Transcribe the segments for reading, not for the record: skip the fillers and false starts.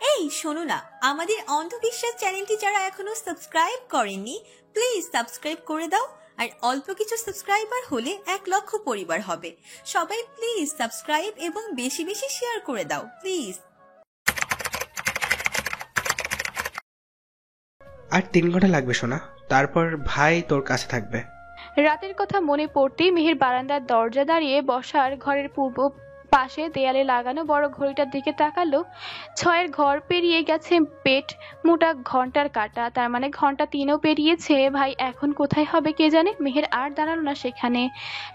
এই শোনো না, আমাদের অন্ধবিশ্বাস চ্যানেলটি যারা এখনো সাবস্ক্রাইব করেননি প্লিজ সাবস্ক্রাইব করে দাও। আর অল্প কিছু সাবস্ক্রাইবার হলে 1 লক্ষ পরিবার হবে। সবাই প্লিজ সাবস্ক্রাইব এবং বেশি বেশি শেয়ার করে দাও প্লিজ। আর 3 ঘন্টা লাগবে সোনা, তারপর ভাই তোর কাছে থাকবে। রাতের কথা মনে পড়তেই মিহির বারান্দার দরজা দাঁড়িয়ে বসার ঘরের পূর্ব পাশে দেয়ালে লাগানো বড় ঘড়িটার দিকে তাকালো। 6-এর ঘর পেরিয়ে গেছে পেট মোটা ঘন্টার কাটা, তার মানে ঘন্টা 3ও পেরিয়েছে। ভাই এখন কোথায় হবে কে জানে। মেহের আর দাঁড়ালো না সেখানে।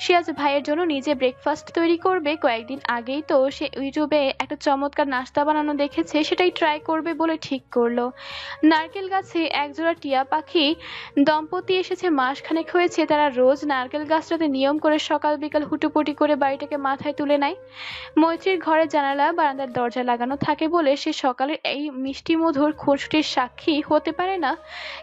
সে আজ ভাইয়ের জন্য নিজে ব্রেকফাস্ট তৈরি করবে। কয়েকদিন আগেই তো সে ইউটিউবে একটা চমৎকার নাস্তা বানানো দেখেছে, সেটাই ট্রাই করবে বলে ঠিক করলো। নারকেল গাছে একজোড়া টিয়া পাখি দম্পতি এসেছে মাসখানেক হয়েছে। তারা রোজ নারকেল গাছটাতে নিয়ম করে সকাল বিকাল হুটোপুটি করে বাড়িটাকে মাথায় তুলে নেয়। মৈত্রীর ঘরের জানালা বারান্দার দরজা লাগানো থাকে বলে সে সকালের এই মিষ্টি মধুর খুনসুটির সাক্ষী হতে পারে না,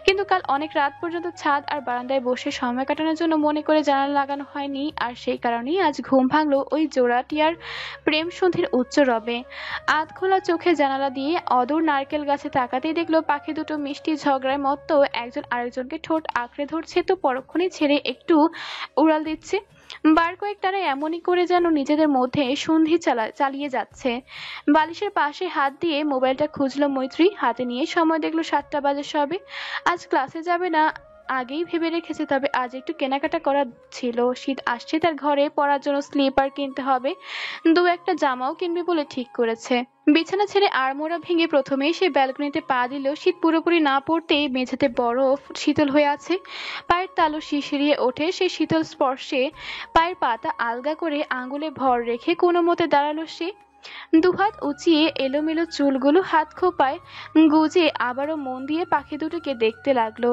কিন্তু কাল অনেক রাত পর্যন্ত ছাদ আর বারান্দায় বসে সময় কাটানোর জন্য মনে করে জানালা লাগানো হয়নি। আর সেই কারণেই আজ ঘুম ভাঙলো ওই জোড়াটিয়ার প্রেম সন্ধির উচ্চ রবে। আধ খোলা চোখে জানালা দিয়ে অদূর নারকেল গাছে তাকাতেই দেখলো পাখি দুটো মিষ্টি ঝগড়ায় মত্ত একজন আরেকজনকে ঠোঁট আঁকড়ে ধরছে, তো পরক্ষণেই ছেড়ে একটু উড়াল দিচ্ছে। বার কয়েক তারা এমনই করে যেন নিজেদের মধ্যে সন্ধি চালিয়ে যাচ্ছে। বালিশের পাশে হাত দিয়ে মোবাইলটা খুঁজলো মৈত্রী, হাতে নিয়ে সময় দেখলো 7টা বাজে সবে। আজ ক্লাসে যাবে না আগেই ভেবে রেখেছে, তবে আজ একটু কেনাকাটা করার ছিল। শীত আসছে, তার ঘরে পরার জন্য স্লিপার কিনতে হবে, 2-একটা জামাও কিনবে বলে ঠিক করেছে। বিছানা ছেড়ে আড়মোড়া ভেঙে প্রথমেই সে ব্যালকনিতে পা দিল। শীত পুরোপুরি না পড়তেই মেঝেতে বরফ শীতল হয়ে আছে। পায়ের তালু শিরশিরিয়ে ওঠে সেই শীতল স্পর্শে। পায়ের পাতা আলগা করে আঙুলে ভর রেখে কোনো মতে দাঁড়ালো সে। দুহাত উঁচিয়ে এলোমেলো চুলগুলো হাত খোঁপায় গুজে আবারও মন দিয়ে পাখি দুটোকে দেখতে লাগলো।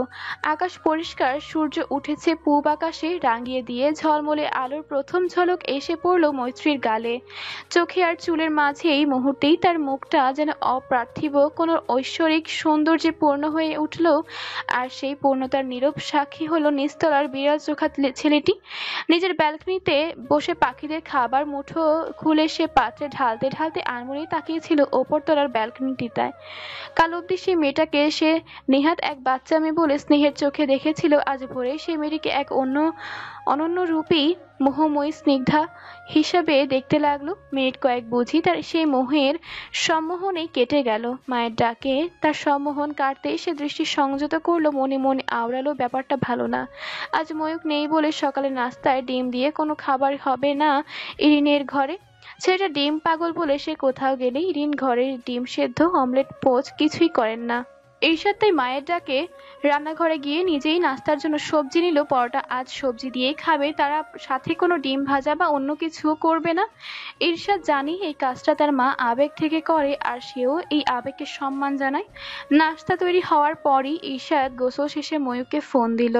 আকাশ পরিষ্কার, সূর্য উঠেছে পূব আকাশে রাঙিয়ে দিয়ে। ঝলমলে আলোর প্রথম ঝলক এসে পড়লো মৈত্রীর গালে। চোখে আর চুলের মাঝেই মুহূর্তেই তার মুখটা যেন অপার্থিব কোনো ঐশ্বরিক সৌন্দর্যে পূর্ণ হয়ে উঠল। আর সেই পূর্ণতার নীরব সাক্ষী হলো নিস্তলার বিড়াল চোখা ছেলেটি। নিজের ব্যালকনিতে বসে পাখিদের খাবার মুঠো খুলে সে পাত্রে ঢালতে ঢালতে আনমনেই তাকিয়েছিল ওপরতলার ব্যালকনিটিতে। কাল অব্দি সেই মেয়েটাকে সে নেহাত এক বাচ্চা মেয়ে বলে স্নেহের চোখে দেখেছিল, আজ ভোরে সেই মেয়েটিকে এক অনন্য রূপী মোহময়ী স্নিগ্ধা হিসাবে দেখতে লাগলো। মিনিট কয়েক বুঝি তার সেই মোহের সম্মোহনে কেটে গেল। মায়ের ডাকে তার সম্মোহন কাটতেই সে দৃষ্টি সংযত করলো, মনে মনে আওড়ালো ব্যাপারটা ভালো না। আজ ময়ূক নেই বলে সকালে নাস্তায় ডিম দিয়ে কোনো খাবার হবে না ইরিনের ঘরে। ছেলেটা ডিম পাগল বলে সে কোথাও গেলে ইরিন ঘরের ডিম সেদ্ধ অমলেট পোচ কিছুই করেন না। ঈর্ষাদ তাই মায়ের ডাকে রান্নাঘরে গিয়ে নিজেই নাস্তার জন্য সবজি নিল। পরোটা আজ সবজি দিয়েই খাবে তারা, সাথে কোনো ডিম ভাজা বা অন্য কিছু করবে না। ঈর্ষাদ জানি এই কাজটা তার মা আবেগ থেকে করে, আর সেও এই আবেগকে সম্মান জানায়। নাস্তা তৈরি হওয়ার পরই ঈর্ষাদ গোসল শেষে ময়ূককে ফোন দিল।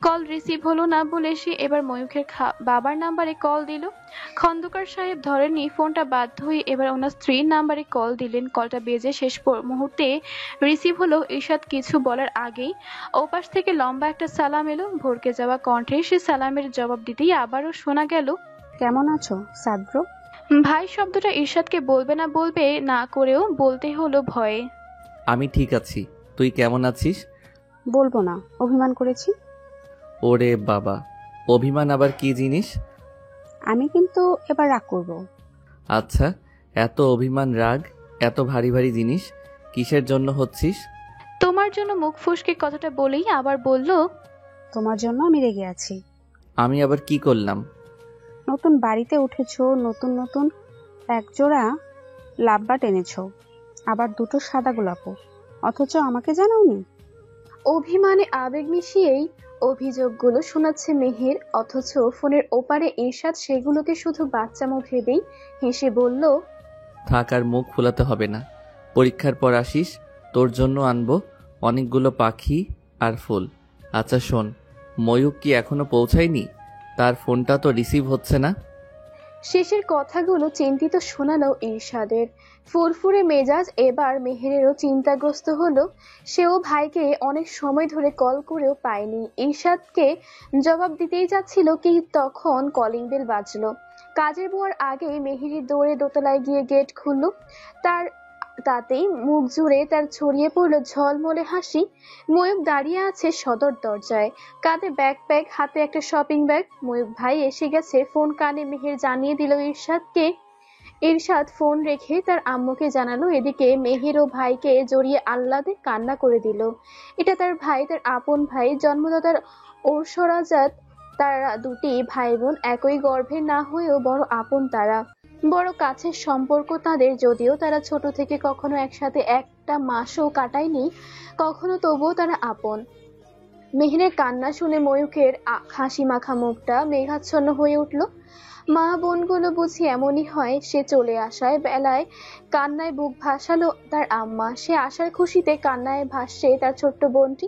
কল রিসিভ হলো না বলে সে এবার ময়ূকের বাবার নাম্বারে কল দিল। খন্দকার সাহেব ধরেননি ফোনটা, বাধ্য হয়ে এবার ওনার স্ত্রীর নাম্বারে কল দিলেন। কলটা বেজে শেষ মুহূর্তে রিসিভ হলো। ঈর্ষাদ কিছু বলার আগেই ওপাশ থেকে লম্বা একটা সালাম এলো। ভরকে যাওয়া কণ্ঠে সে সালামের জবাব দিতেই আবারও শোনা গেল, কেমন আছো সাদ ব্রো? ভাই শব্দটা ঈর্ষাদকে বলবে না করেও বলতে হলো ভয়ে। আমি ঠিক আছি, তুই কেমন আছিস? বলবো না, অভিমান করেছি। ওরে বাবা, অভিমান আবার কি জিনিস? আমি কিন্তু এবার রাগ করব। আচ্ছা, এত অভিমান রাগ এত ভারী ভারী জিনিস কিসের জন্য হচ্ছিস? তোমার জন্য মুখ ফসকে কথাটা বলেই আবার বলল, তোমার জন্য আমি রেগে আছি। আমি আবার কি করলাম? নতুন বাড়িতে উঠেছো, নতুন নতুন একজোড়া লাভবাট এনেছো, আবার 2টো সাদা গোলাপও, অথচ আমাকে জানাওনি। অভিমানে আবেগ মিশিয়েই অভিযোগগুলো শোনাচ্ছে মেহের, অথচ ফোনের ওপারে ঈর্ষাদ সেগুলোকে শুধু বাচ্চামো ভেবেই হেসে বলল, থাক আর মুখ ফোলাতে হবে না। পরীক্ষার পর আসিস, তোর জন্য আনবো অনেকগুলো পাখি আর ফুল। আচ্ছা শোন, ময়ূক কি এখনো পৌঁছায়নি? তার ফোনটা তো রিসিভ হচ্ছে না। শেষের কথাগুলো চিন্তিত শোনালো ঈর্ষাদের। ফুরফুরে মেজাজ এবার মেহেরেরও চিন্তাগ্রস্ত হলো। সেও ভাইকে অনেক সময় ধরে কল করেও পায়নি। ঈর্ষাদকে জবাব দিতেই যাচ্ছিল কি তখন কলিং বেল বাজলো। কাজের বুয়ার আগে মেহেরি দৌড়ে দোতলায় গিয়ে গেট খুলল। তার তাতেই মুখ জুড়ে তার ছড়িয়ে পড়ল ঝলমলে হাসি। ময়ূক দাঁড়িয়ে আছে সদর দরজায়, কাঁধে ব্যাকপ্যাক, হাতে একটা শপিং ব্যাগ। ময়ূক ভাই এসে গেছে। ফোন কানে মেহের জানিয়ে দিল ইরশাদকে। ইরশাদ ফোন রেখে তার আম্মুকে জানালো। এদিকে মেহের ও ভাইকে জড়িয়ে আহ্লাদে কান্না করে দিল। এটা তার ভাই, তার আপন ভাই, জন্মদাতার ওরসরাজাত। তারা দুটি ভাই বোন, একই গর্ভে না হয়েও বড় আপন। তারা বড় কাছের সম্পর্ক তাদের, যদিও তারা ছোট থেকে কখনো একসাথে একটা মাসও কাটায়নি কখনো, তবুও তারা আপন। মেহেরের কান্না শুনে ময়ূকের হাসি মাখা মুখটা মেঘাচ্ছন্ন হয়ে উঠল। মা বোনগুলো বুঝি এমনই হয়। সে চলে আসায় বেলায় কান্নায় বুক ভাসালো তার আম্মা। সে আসার খুশিতে কান্নায় ভাসছে তার ছোট্ট বোনটি।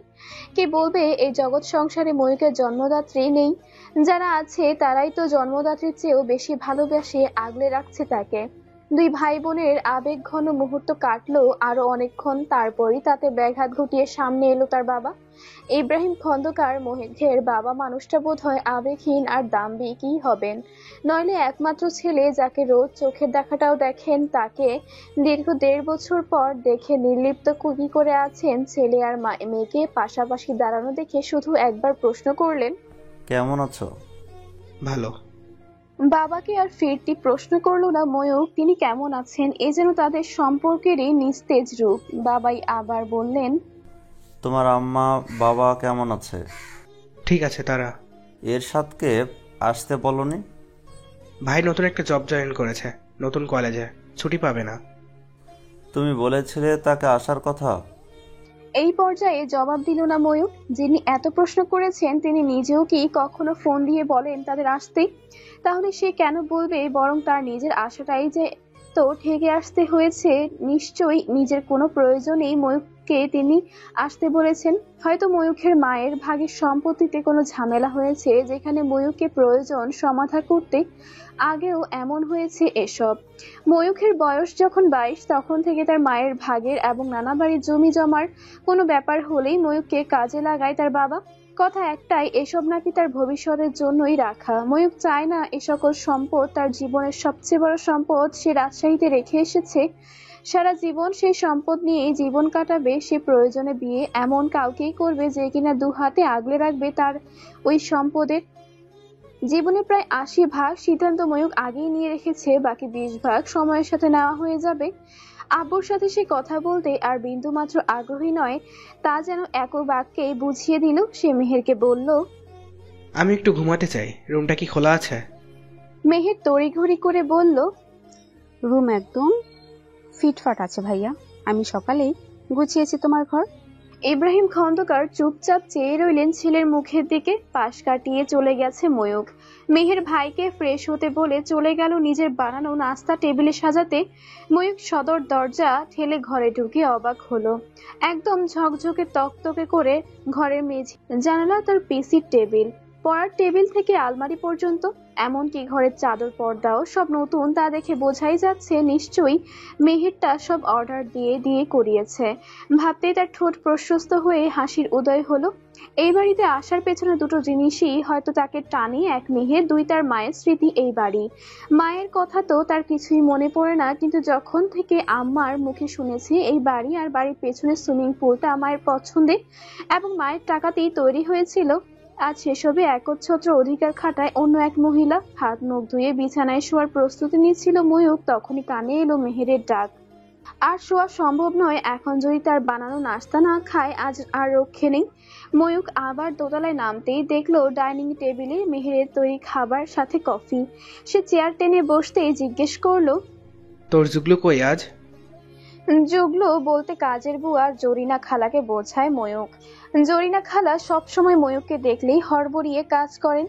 কে বলবে এই জগৎ সংসারে ময়ূকের জন্মদাত্রী নেই? যারা আছে তারাই তো জন্মদাত্রীর চেয়েও বেশি ভালোবেসে আগলে রাখছে তাকে। দুই ভাই বোনের আবেগ ঘন মুহূর্ত কাটলো আরো অনেকক্ষণ। তারপরই তাতে ব্যাঘাত ঘটিয়ে সামনে এলো তার বাবা ইব্রাহিম খন্দকার। মহিনের বাবা মানুষটা বোধহয় আবেগহীন আর দাম্ভিকই হবেন, নইলে একমাত্র ছেলে যাকে রোজ চোখের দেখাটাও দেখেন, তাকে দীর্ঘ 1.5 বছর পর দেখে নির্লিপ্ত কি করে আছেন। ছেলে আর মেয়েকে পাশাপাশি দাঁড়ানো দেখে শুধু একবার প্রশ্ন করলেন, কেমন আছো? ভালো। বাবাকে আর ফিরতি প্রশ্ন করলো না ময়ূক তিনি কেমন আছেন। এ যেন তাদের সম্পর্কেরই নিস্তেজ রূপ। বাবাই আবার বললেন, তোমার আম্মা বাবা কেমন আছে? ঠিক আছে। তারা এরশাদকে আসতে বলনি? ভাই নতুন একটা জব জয়েন করেছে, নতুন কলেজে, ছুটি পাবে না। তুমি বলেছিলে তাকে আসার কথা। এই পর্যায়ে জবাব দিল না ময়ূক। যিনি এত প্রশ্ন করেছেন তিনি নিজেও কি কখনো ফোন দিয়ে বলেন তাদের আসতে? তাহলে সে কেন বলবে? বরং তার নিজের আশাটাই যে তো ঠেকে আসতে হয়েছে। নিশ্চয়ই নিজের কোনো প্রয়োজনেই ময়ূককে তিনি আসতে বলেছেন। হয়তো ময়ূকের মায়ের ভাগের সম্পত্তিতে কোনো ঝামেলা হয়েছে, যেখানে ময়ূককে প্রয়োজন সমাধান করতে। আগেও এমন হয়েছে এসব। ময়ূকের বয়স যখন 22, তখন থেকে তার মায়ের ভাগের এবং নানা বাড়ির জমি জমার কোনো ব্যাপার হলেই ময়ূককে কাজে লাগায় তার বাবা। কথা একটাই, এসব নাকি তার ভবিষ্যতের জন্যই রাখা। ময়ূক চায় না এ সকল সম্পদ তার জীবনের সবচেয়ে বড় সম্পদ সে রাজশাহীতে রেখে এসেছে। সারা জীবন সেই সম্পদ নিয়েই জীবন কাটাবে। সে প্রয়োজনে বিয়ে এমন কাউকেই করবে যে কিনা 2 হাতে আগলে রাখবে তার ওই সম্পদের। জীবনে প্রায় 80 ভাগ সিদ্ধান্ত ময়ূক আগেই নিয়ে রেখেছে, বাকি 20 ভাগ সময়ের সাথে নেওয়া হয়ে যাবে। আব্বুর সাথে সে কথা বলতে আর বিন্দুমাত্র আগ্রহী নয়, তা যেন এক বাক্যেই বুঝিয়ে দিল। সে মেহেরকে বলল, আমি একটু ঘুমাতে চাই, রুমটা কি খোলা আছে? মেহের তড়িঘড়ি করে বলল, রুম একদম ফিটফাট আছে ভাইয়া, আমি সকালেই গুছিয়েছি তোমার ঘর। ইব্রাহিম খন্দকার চুপচাপ চেয়ে রইলেন ছেলের মুখের দিকে। পাশ কাটিয়ে চলে গেছে ময়ূক। মেহের ভাইকে ফ্রেশ হতে বলে চলে গেল নিজের বানানো নাস্তা টেবিলে সাজাতে। ময়ূক সদর দরজা ঠেলে ঘরে ঢুকে অবাক হলো। একদম ঝকঝকে তকতকে করে ঘরের মেঝে, জানালা, তার পিসির টেবিল, পড়ার টেবিল থেকে আলমারি পর্যন্ত, এমনকি ঘরের চাদর পর্দাও সব নতুন। তা দেখে বোঝাই যাচ্ছে নিশ্চয়ই মেহেরটা সব অর্ডার দিয়ে দিয়ে করিয়েছে। ভাবতেই তার ঠোঁট প্রশস্ত হয়ে হাসির উদয় হলো। এই বাড়িতে আসার পেছনে দুটো জিনিসই হয়তো তাকে টানে, এক মেহের, 2 তার মায়ের স্মৃতি। এই বাড়ি, মায়ের কথা তো তার কিছুই মনে পড়ে না, কিন্তু যখন থেকে আম্মার মুখে শুনেছে এই বাড়ি আর বাড়ির পেছনে সুইমিং পুলটা মায়ের পছন্দে এবং মায়ের টাকাতেই তৈরি হয়েছিল, আজ সেসবে একচ্ছত্র অধিকার খাটায় অন্য এক মহিলা। হাত মুখ ধুয়ে বিছানায় শোয়ার প্রস্তুতি নিচ্ছিল ময়ূক, তখনই কানে এলো মেহেরের ডাক। আর শোয়া সম্ভব নয় এখন, যদি তার বানানো নাস্তা না খায় আজ আর রক্ষে নেই। ময়ূক আবার দোতলায় নামতেই দেখলো ডাইনিং টেবিলে মেহেরের তৈরি খাবার সাথে কফি। সে চেয়ার টেনে বসতেই জিজ্ঞেস করলো, তোর জুগলু কই আজ? জুগলু বলতে কাজের বুয়া জরিনা খালাকে বোঝায় ময়ূক। জরিনা খালা সবসময় ময়ূককে দেখলেই হড়বড়িয়ে কাজ করেন।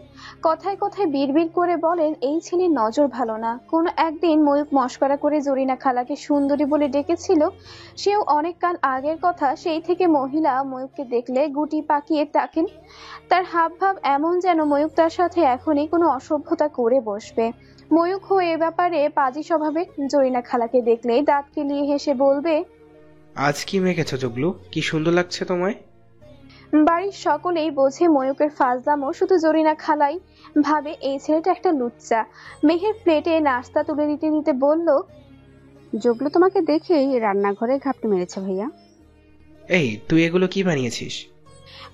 কথায় কথায় বিড়বিড় করে বলেন এই ছেলের নজর ভালো না। কোনো একদিন ময়ূক মশকরা করে জরিনা খালাকে সুন্দরী বলে ডেকেছিল। সেও অনেক কাল আগের কথা। সেই থেকে মহিলা ময়ূককে দেখলে গুটি পাকিয়ে তাকেন। তার হাব ভাব এমন যেন ময়ূক তার সাথে এখনই কোনো অসভ্যতা করে বসবে। ময়ূক এ ব্যাপারে পাজি স্বভাবের। জরিনা খালাকে দেখলেই দাঁত কেলিয়ে হেসে বলবে, আজ কি মেখেছো জুগলু, কি সুন্দর লাগছে তোমায়। বাড়ির সকলেই বোঝে ময়ূকের ফাজলামো, শুধু জরিনা খালাই ভাবে এই ছেলেটা একটা লুচ্চা। মেহের প্লেটে নাস্তা তুলে দিতে দিতে বলল, জগলো তোমাকে দেখেই রান্নাঘরে ঘাপটি মেরেছে ভাইয়া। এই তুই এগুলো কি বানিয়েছিস?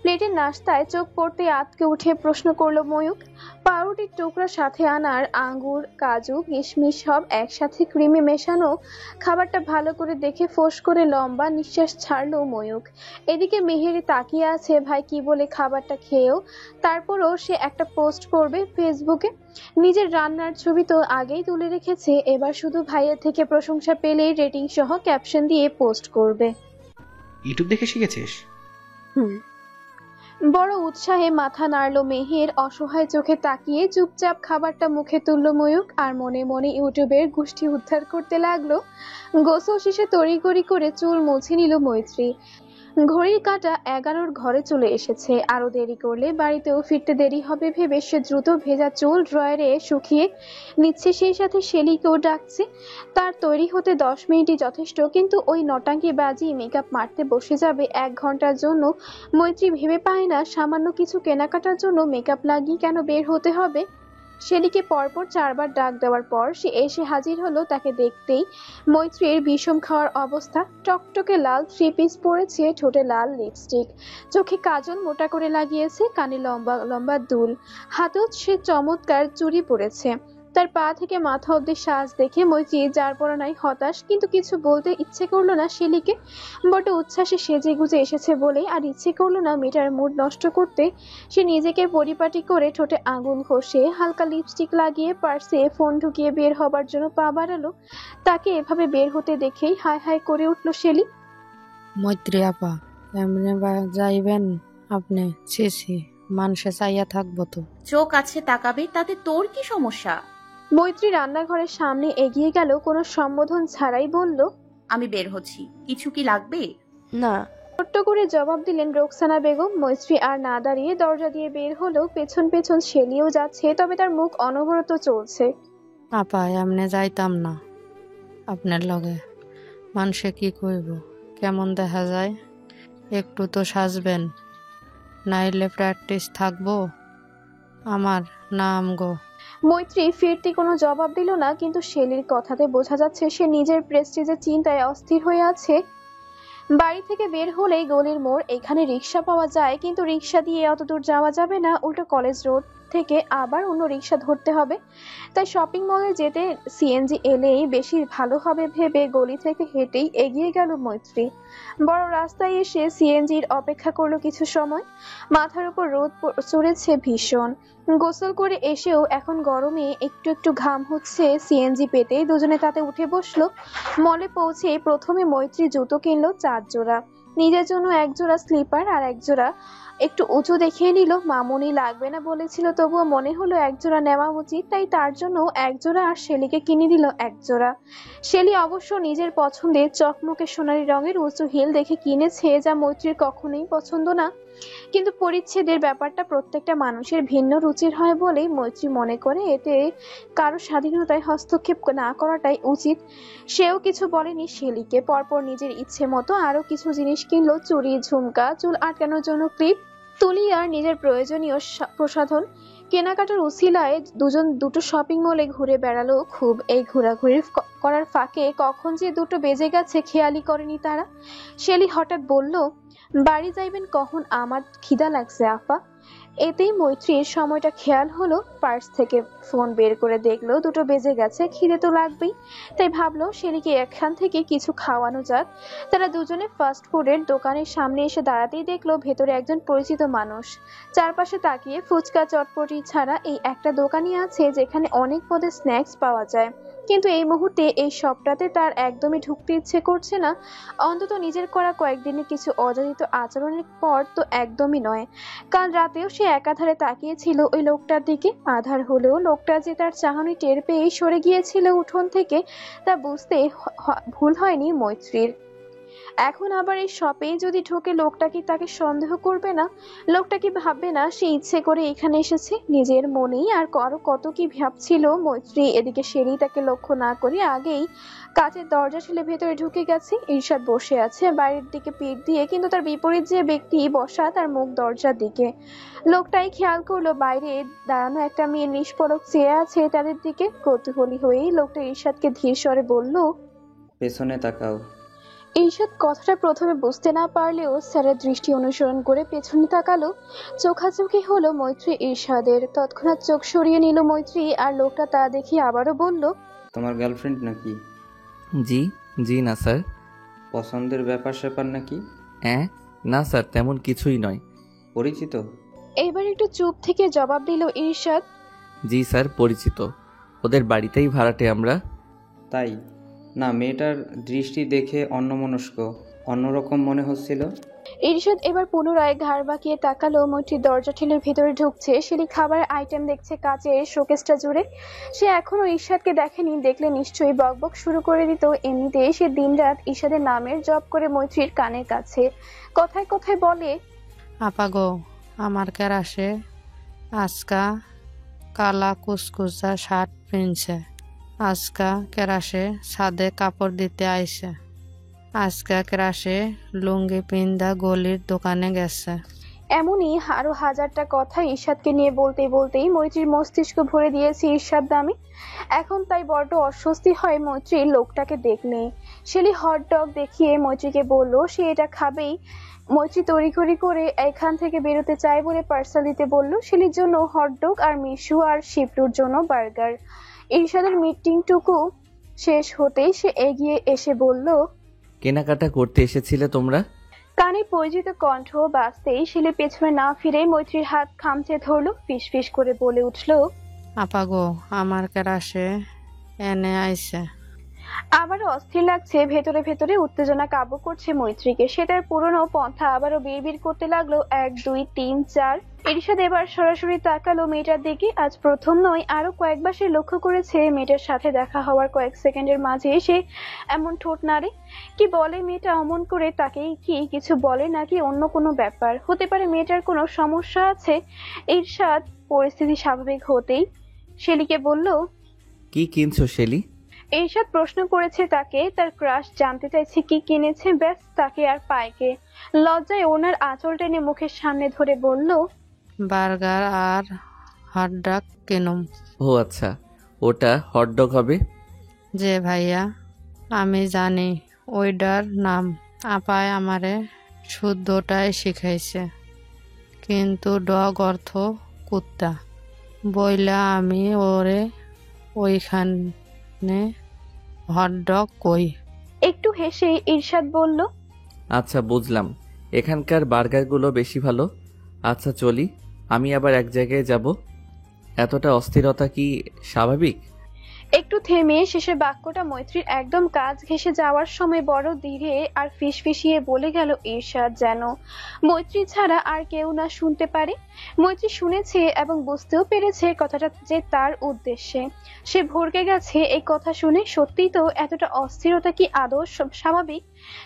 প্লেটের নাস্তায় চোখ পড়তে আতকে উঠে প্রশ্ন করলো ময়ূক। পাউরুটির টুকরার সাথে আনার আঙ্গুর, কাজু, কিশমিশ সব একসাথে ক্রিমে মেশানো খাবারটা ভালো করে দেখে ফোঁস করে লম্বা নিঃশ্বাস ছাড়লো ময়ূক। এদিকে মেহেরি তাকিয়ে আছে ভাই কি বলে খাবারটা খেয়েও। তারপরও সে একটা পোস্ট করবে ফেসবুকে। নিজের রান্নার ছবি তো আগেই তুলে রেখেছে, এবার শুধু ভাইয়ের থেকে প্রশংসা পেলেই রেটিং সহ ক্যাপশন দিয়ে পোস্ট করবে। ইউটিউব দেখে শিখেছিস? হুম। বড় উৎসাহে মাথা নাড়ল মেহের। অসহায় চোখে তাকিয়ে চুপচাপ খাবারটা মুখে তুলল ময়ূক আর মনে মনে ইউটিউবের গোষ্ঠী উদ্ধার করতে লাগলো। গোসল শেষে তড়িঘড়ি করে চুল মুছে নিল মৈত্রী। ঘড়ির কাঁটা 11টার ঘরে চলে এসেছে। আরো দেরি করলে বাড়িতেও ফিরতে দেরি হবে ভেবে সে দ্রুত ভেজা চুল ড্রয়ারে শুকিয়ে নিচ্ছে, সেই সাথে শেলিকেও ডাকছে। তার তৈরি হতে 10 মিনিটই যথেষ্ট, কিন্তু ওই নটাঙ্কি বাজি মেকআপ মারতে বসে যাবে 1 ঘন্টার জন্য। মৈত্রী ভেবে পায় না সামান্য কিছু কেনাকাটার জন্য মেকআপ লাগিয়ে কেন বের হতে হবে। শেলিকে পরপর 4 বার ডাক দেওয়ার পর সে এসে হাজির হলো। তাকে দেখতেই মৈত্রীর বিষম খাওয়ার অবস্থা। টকটকে লাল 3 পিস পরেছে, ঠোঁটে লাল লিপস্টিক, চোখে কাজল মোটা করে লাগিয়েছে, কানে লম্বা লম্বা দুল, হাতেও সে চমৎকার চুড়ি পরেছে। তার পা থেকে মাথা অব্দি সাজ দেখে মৈত্রী যার পড়া নাই হতাশ, কিন্তু কিছু বলতে ইচ্ছে করলো না শেলিকে। বড় উচ্ছ্বাসে সেজে গুজে এসেছে বলে আর ইচ্ছে করলো না মেয়েটার মুড নষ্ট করতে। সে নিজেকে পরিপাটি করে ঠোঁটে আঙুল ঘষে হালকা লিপস্টিক লাগিয়ে পার্সে ফোন ঢুকিয়ে বের হবার জন্য পা বাড়ালো। তাকে এভাবে বের হতে দেখেই হায় হায় করে উঠলো শেলি। মৈত্রী আপা, এমনি যাইবেন আপনি? ছি, মানুষে চাইয়া থাকবো তো। চোখ আছে তাকাবে, তাতে তোর কি সমস্যা? মৈত্রী রান্নাঘরের সামনে এগিয়ে গেল, কোনো সম্বোধন ছাড়াই বলল, আমি বের হচ্ছি, কিছু কি লাগবে? না। ছোট্ট করে জবাব দিলেন রোকসানা বেগম। মৈত্রী আর না দাঁড়িয়ে দরজা দিয়ে বের হলো। পেছন পেছন শেলিও যাচ্ছে, তবে তার মুখ অনবরত চলছে। আপা, এমনি যাইতাম না আপনার লগে। মানুষে কি কইব, কেমন দেখা যায়? একটু তো সাজবেন, নাইলে প্র্যাকটিস থাকবো আমার নাম গো। মৈত্রী ফিরতি কোনো জবাব দিল না, কিন্তু শেলির কথাতে বোঝা যাচ্ছে সে নিজের প্রেস্টিজের চিন্তায় অস্থির হয়ে আছে। বাড়ি থেকে বের হলেই গলির মোড়, এখানে রিক্সা পাওয়া যায়, কিন্তু রিক্সা দিয়ে অত দূর যাওয়া যাবে না। উল্টো কলেজ রোড থেকে আবার অন্য রিক্সা ধরতে হবে। তাই শপিং মলে যেতে সিএনজি এলেই বেশি ভালো হবে ভেবে গলি থেকে হেঁটেই এগিয়ে গেল মৈত্রী। বড় রাস্তায় এসে সিএনজির অপেক্ষা করলো কিছু সময়। মাথার উপর রোদ চড়েছে ভীষণ। গোসল করে এসেও এখন গরমে একটু একটু ঘাম হচ্ছে। সিএনজি পেতে দুজনে তাতে উঠে বসলো। মলে পৌঁছে প্রথমে মৈত্রী জুতো কিনলো 4 জোড়া, নিজের জন্য 1 জোড়া স্লিপার আর 1 জোড়া একটু উঁচু দেখিয়ে নিল। মামুনি লাগবে না বলেছিল, তবুও মনে হলো 1 জোড়া নেওয়া উচিত, তাই তার জন্য 1 জোড়া আর শেলিকে কিনে দিল 1 জোড়া। শেলি অবশ্য নিজের পছন্দের চকমকে সোনালী রঙের উঁচু হিল দেখে কিনেছে, যা মৈত্রীর কখনোই পছন্দ না। কিন্তু পরিচ্ছেদের ব্যাপারটা প্রত্যেকটা মানুষের ভিন্ন রুচির হয় বলেই মৈত্রী মনে করে এতে কারো স্বাধীনতায় হস্তক্ষেপ না করাটাই উচিত। সেও কিছু বলেনি শেলিকে। পরপর নিজের ইচ্ছে মতো আরো কিছু জিনিস কিনলো, চুড়ি, ঝুমকা, চুল আটকানোর জন্য ক্লিপ, তুলি আর নিজের প্রয়োজনীয় প্রসাধন। কেনাকাটার উছিলায় দুজন দুটো শপিং মলে ঘুরে বেড়ালো খুব। এই ঘোরাঘুরি করার ফাঁকে কখন যে 2টো বেজে গেছে খেয়ালই করেনি তারা। শেলি হঠাৎ বলল, বাড়ি যাইবেন কখন? আমার খিদা লাগছে আফা। এতেই মৈত্রীর সময়টা খেয়াল হলো। পার্স থেকে ফোন বের করে দেখলো 2টো বেজে গেছে, খিদে তো লাগবেই। তাই ভাবলো শেলিকে এখান থেকে কিছু খাওয়ানো যাক। তারা দুজনে ফাস্ট ফুডের দোকানের সামনে এসে দাঁড়াতেই দেখলো ভেতরে একজন পরিচিত মানুষ। চারপাশে তাকিয়ে ফুচকা চটপটি ছাড়া এই একটা দোকানই আছে যেখানে অনেক পদের স্ন্যাক্স পাওয়া যায়, কিন্তু এই মুহূর্তে এই সবটাতে তার একদমই ঢুকতে ইচ্ছে করছে না। অন্তত নিজের করা কয়েকদিনের কিছু অযাচিত আচরণের পর তো একদমই নয়। কাল রাতেও সে একাধারে তাকিয়েছিল ওই লোকটার দিকে। আধার হলেও লোকটা যে তার চাহনি টের পেয়েই সরে গিয়েছিল উঠোন থেকে, তা বুঝতে ভুল হয়নি মৈত্রীর। এখন আবার এই শপে যদি ঢোকে, লোকটা কি তাকে সন্দেহ করবে না? লোকটা কি ভাববে না সে ইচ্ছে করে এখানে এসেছে? নিজের মনেই আর আরো কত কি ভাবছিল মৈত্রী। এদিকে শেরি তাকে লক্ষ্য না করে আগেই কাচের দরজা ঠেলে ভেতরে ঢুকে গেছে। ঈর্ষাদ বসে আছে বাইরের দিকে পিঠ দিয়ে, কিন্তু তার বিপরীত যে ব্যক্তি বসা তার মুখ দরজার দিকে। লোকটাই খেয়াল করলো বাইরে দাঁড়ানো একটা মেয়ে নিষ্পলক চেয়ে আছে তাদের দিকে। কৌতূহলী হয়েই লোকটা ঈর্ষাদকে ধীর স্বরে বলল, পেছনে তাকাও। ঈশাদ কথাটা প্রথমে বুঝতে না পারলেও স্যারের দৃষ্টি অনুসরণ করে পেছনে তাকালো। চোখাচোখি হলো মৈত্রী ঈশাদের। তৎক্ষণাৎ চোখ সরিয়ে নিল মৈত্রী, আর লোকটা তা দেখে আবারও বলল, তোমার গার্লফ্রেন্ড নাকি? জি জি না স্যার। পছন্দের ব্যাপার স্যাপার নাকি? না স্যার, তেমন কিছুই নয়। পরিচিত? এবার একটু চুপ থেকে জবাব দিল ঈশাদ। জি স্যার, পরিচিত। ওদের বাড়িতেই ভাড়াটে আমরা। তাই না, মেয়েটার দৃষ্টি দেখে অন্যমনস্ক, অন্যরকম মনে হচ্ছিল। ঈশাদ এবার পুনরায় ঘাড় বাঁকিয়ে তাকালো। মৈত্রী দরজা ঠেলে ভেতরে ঢুকছে। শিলি খাবারের আইটেম দেখছে কাচের শোকেসটা জুড়ে। সে এখনো ঈশাদকে দেখেনি, দেখলে নিশ্চয়ই বকবক শুরু করে দিত। এমনিতেই সে দিনরাত ঈশাদের নামের জপ করে মৈত্রীর কানের কাছে। কথায় কথায় বলে, আপা গো, আমার কেরাসে আজকা কালা কুচকুচা শার্ট পিনছে। আজকা কেরাসে ছাদে কাপড় দিতে আইছে। আজকা কেরাসে লুঙ্গি পিন্দা গলির দোকানে গেছে। এমনই আরো হাজারটা কথা ঈশাদকে নিয়ে বলতে বলতেই মৈত্রীর মস্তিষ্ক ভরে দিয়েছে ঈর্ষাদ নামে। এখন তাই বড্ড অস্বস্তি হয় মৈত্রীর লোকটাকে দেখলে। শেলি হট ডগ দেখিয়ে মৈত্রীকে বলল সে এটা খাবেই। মৈত্রী তড়িঘড়ি করে এখান থেকে বেরোতে চায় বলে পার্সেল দিতে বলল। শেলির জন্য হট ডগ, আর মিশু আর শিবলুর জন্য বার্গার। ঈর্ষাদের মিটিংটুকু শেষ হতেই সে এগিয়ে এসে বলল, কেনাকাটা করতে এসেছিলে তোমরা? কানে পরিচিত কণ্ঠ বাজতেই শিলি পেছনে না ফিরে মৈত্রীর হাত খামচে ধরলো। ফিস ফিস করে বলে উঠল, আপা গো, আমার কেরাসে এনে আইছে। আবারও অস্থির লাগছে। ভেতরে ভেতরে উত্তেজনা কাবু করছে মৈত্রীকে। সে তার পুরনো পন্থা আবারও বিড়বিড় করতে লাগলো, 1 2 3 4। ঈর্ষাদ এবার সরাসরি তাকালো মেয়েটার দিকে। আজ প্রথম নয়, আরো কয়েকবার সে লক্ষ্য করেছে মেয়েটার সাথে দেখা হওয়ার কয়েক সেকেন্ডের মাঝে সে এমন ঠোঁট নাড়ে। কি বলে মেয়েটা অমন করে? তাকেই কি কিছু বলে নাকি অন্য কোনো ব্যাপার? হতে পারে মেয়েটার কোনো সমস্যা আছে। ঈর্ষাদ পরিস্থিতি স্বাভাবিক হতেই শেলিকে বলল, কি কিনছো শেলি? ঈর্ষাদ প্রশ্ন করেছে তাকে। তার ক্রাশ জানতে চাইছে কি কিনেছে। ব্যাস, তাকে আর পায়কে। লজ্জায় ওনার আঁচল টেনে মুখের সামনে ধরে বলল, বার্গার আর হটডগ কিনুম। ও আচ্ছা, ওটা হটডগ হবে? যে ভাইয়া, আমি জানি ওইটার নাম। আপায় আমারে শুদ্ধটাই শিখাইছে, কিন্তু ডগ অর্থ কুত্তা বইলা আমি ওরে ওইখানে হটডগ কই। একটু হেসে ঈর্ষাদ বলল, আচ্ছা বুঝলাম, এখানকার বার্গারগুলো বেশি ভালো। আচ্ছা চলি, আমি আবার এক জায়গায় যাব। এতটা অস্থিরতা কি স্বাভাবিক? একটু থেমে শেষের বাক্যটা মৈত্রীর একদম কাজ ঘেঁষে যাওয়ার সময় বড় ধীরে আর ফিসফিসিয়ে বলে গেল ঈর্ষাদ, যেন মৈত্রী ছাড়া আর কেউ না শুনতে পারে। মৈত্রী শুনেছে এবং বুঝতেও পেরেছে কথাটা যে তার উদ্দেশ্যে। সে ভড়কে গেছে এই কথা শুনে। সত্যিই তো, এতটা অস্থিরতা কি আদৌ স্বাভাবিক?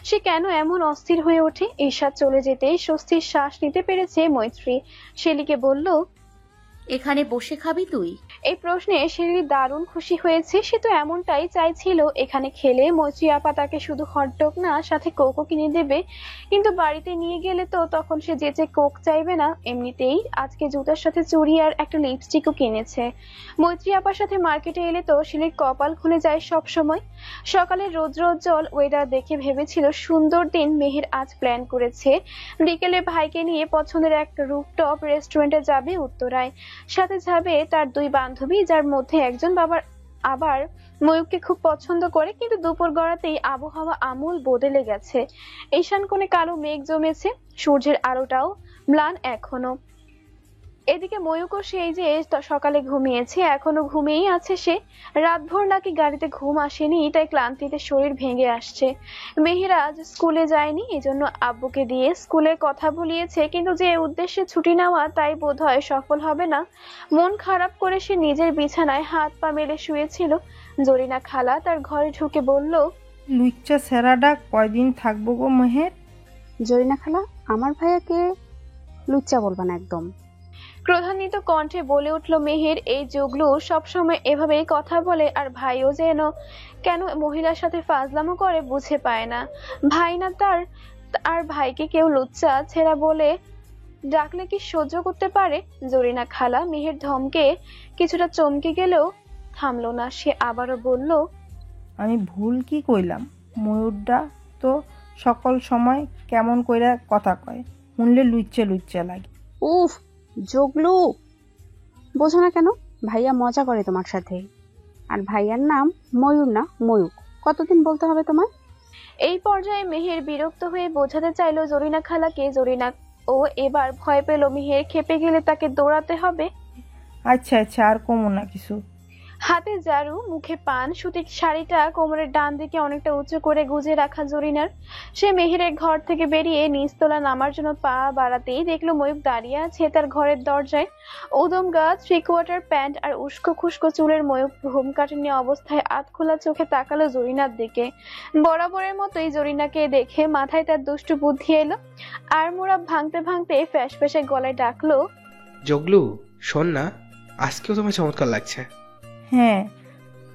সে কেন এমন অস্থির হয়ে ওঠে? ঈর্ষাদ চলে যেতেই স্বস্তির শ্বাস নিতে পেরেছে মৈত্রী। শেলিকে বলল, এখানে বসে খাবি তুই? এই প্রশ্নে শেলি দারুণ খুশি হয়েছে। সে তো এমনটাই চাইছিল। এখানে খেলে মৈত্রী আপা তাকে শুধু হটডগ না, সাথে কোকও কিনে দেবে। কিন্তু বাড়িতে নিয়ে গেলে তো তখন সে যেচে কোক চাইবে না। এমনিতেই আজকে জুতার সাথে চুড়ি আর একটা লিপস্টিকও কিনেছে। মৈত্রী আপার সাথে মার্কেটে এলে তো শিলির কপাল খুলে যায় সব সময়। সকালে রৌদ্রোজ্জ্বল ওয়েদার দেখে ভেবেছিল সুন্দর দিন। মেহের আজ প্ল্যান করেছে বিকেলে ভাইকে নিয়ে পছন্দের এক রুফটপ রেস্টুরেন্টে যাবে উত্তরায়। সাথে যাবে তার 2 বান্ধবী, যার মধ্যে একজন আবার ময়ূককে খুব পছন্দ করে। কিন্তু দুপুর গড়াতেই আবহাওয়া আমূল বদলে গেছে। ঈশান কোণে কালো মেঘ জমেছে, সূর্যের আলোটাও ম্লান এখনো। এদিকে ময়ূকও সেই যে সকালে ঘুমিয়েছে, এখনো ঘুমিয়েই আছে সে। রাতভর নাকি গাড়িতে ঘুম আসেনি, তাই ক্লান্তিতে শরীর ভেঙে আসছে। মেহের আজ স্কুলে যায়নি, এজন্য আব্বুকে দিয়ে স্কুলের কথা ভুলিয়েছে। কিন্তু যে উদ্দেশ্যে ছুটি নেওয়া, তাই বোধহয় সফল হবে না। মন খারাপ করে সে নিজের বিছানায় হাত পা মেলে শুয়েছিল। জরিনা খালা তার ঘরে ঢুকে বলল, লুচ্চা সেরাডা কয়দিন থাকবো গো মেহের? জরিনা খালা, আমার ভাইয়াকে লুচ্চা বলবা না একদম। ক্রোধান্বিত কণ্ঠে বলে উঠল মেহের। এই জুগলু সবসময় এভাবেই কথা বলে, আর ভাইও যেন কেন মহিলার সাথে ফাজলামো করে বুঝে পায় না। ভাই না তার, আর ভাইকে কেউ লুচ্চা ছেঁড়া বলে ডাকলে কি সহ্য করতে পারে? জরিনা খালা মেহের ধমকে কিছুটা চমকে গেলেও থামলো না। সে আবারও বলল, আমি ভুল কি কইলাম? ময়ূরটা তো সকল সময় কেমন কইরা কথা কয়, শুনলে লুচ্চে লুচ্চে লাগে। উফ জগলু, বোঝো না কেন? ভাইয়া মজা করে তোমার সাথে। আর ভাইয়ার নাম ময়ূর না ময়ূক। কতদিন বলতে হবে তোমার? এই পর্যায়ে মেহের বিরক্ত হয়ে বোঝাতে চাইলো জরিনা খালাকে। জরিনা ও এবার ভয় পেল মেহের খেপে গেলে তাকে দৌড়াতে হবে। আচ্ছা আচ্ছা, আর কমো না কিছু। হাতে ঝাড়ু, মুখে পান, সুতির শাড়িটা কোমরের ডান দিকে অনেকটা উঁচু করে গুজে রাখা জরিনার। সে মেহেরের ঘর থেকে বেরিয়ে নিচতলা নামার জন্য পা বাড়াতেই দেখলো ময়ূক দাঁড়িয়ে আছে তার ঘরের দরজায়। উদম গাছ, 3/4 প্যান্ট আর উস্কো খুস্কো চুলের ময়ূক ঘুম কাটেনি অবস্থায় আধ খোলা চোখে তাকালো জরিনার দিকে। বরাবরের মতোই জরিনাকে দেখে মাথায় তার দুষ্টু বুদ্ধি এলো। আর মোড়া ভাঙতে ভাঙতে ফ্যাস ফ্যাসে গলায় ডাকলো, জগলু শোন না, আজকেও তোমার চমৎকার লাগছে। হ্যাঁ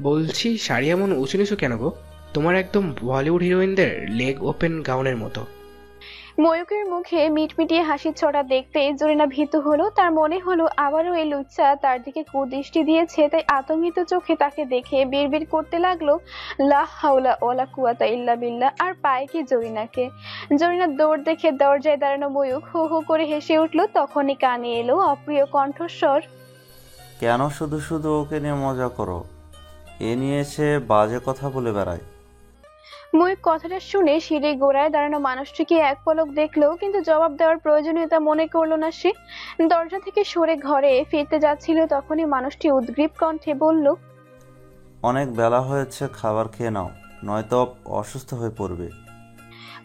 বলছি শাড়ি এমন উঁচু নিচু কেন গো? তোমার একদম বলিউড হিরোইনদের লেগ ওপেন গাউনের মতো। ময়ূকের মুখে মিটমিটিয়ে হাসির ছটা দেখতে জরিনা ভীতু হলো। তার মনে হলো আবারও এই লুচ্চা তার দিকে কুদৃষ্টি দিয়েছে। তাই আতঙ্কিত চোখে তাকে দেখে বিড়বিড় করতে লাগলো, লা হাওলা ওয়ালা কুওয়াতা ইল্লা বিল্লাহ। আর পায় কি জরিনাকে। জরিনার দৌড় দেখে দরজায় দাঁড়ানো ময়ূক হো হো করে হেসে উঠলো। তখনই কানে এলো অপ্রিয় কণ্ঠস্বর, কেন শুধু শুধু ওকে নিয়ে মজা করো? এ নিয়ে সে বাজে কথা বলে বেড়ায়। ময়ূক কথাটা শুনে সিঁড়ি গোড়ায় দাঁড়ানো মানুষটিকে এক পলক দেখলো, কিন্তু জবাব দেওয়ার প্রয়োজনীয়তা মনে করলো না সে। দরজা থেকে সরে ঘরে ফিরতে যাচ্ছিল, তখনই মানুষটি উদ্গ্রীব কণ্ঠে বলল, অনেক বেলা হয়েছে, খাবার খেয়ে নাও, নয়তো অসুস্থ হয়ে পড়বে।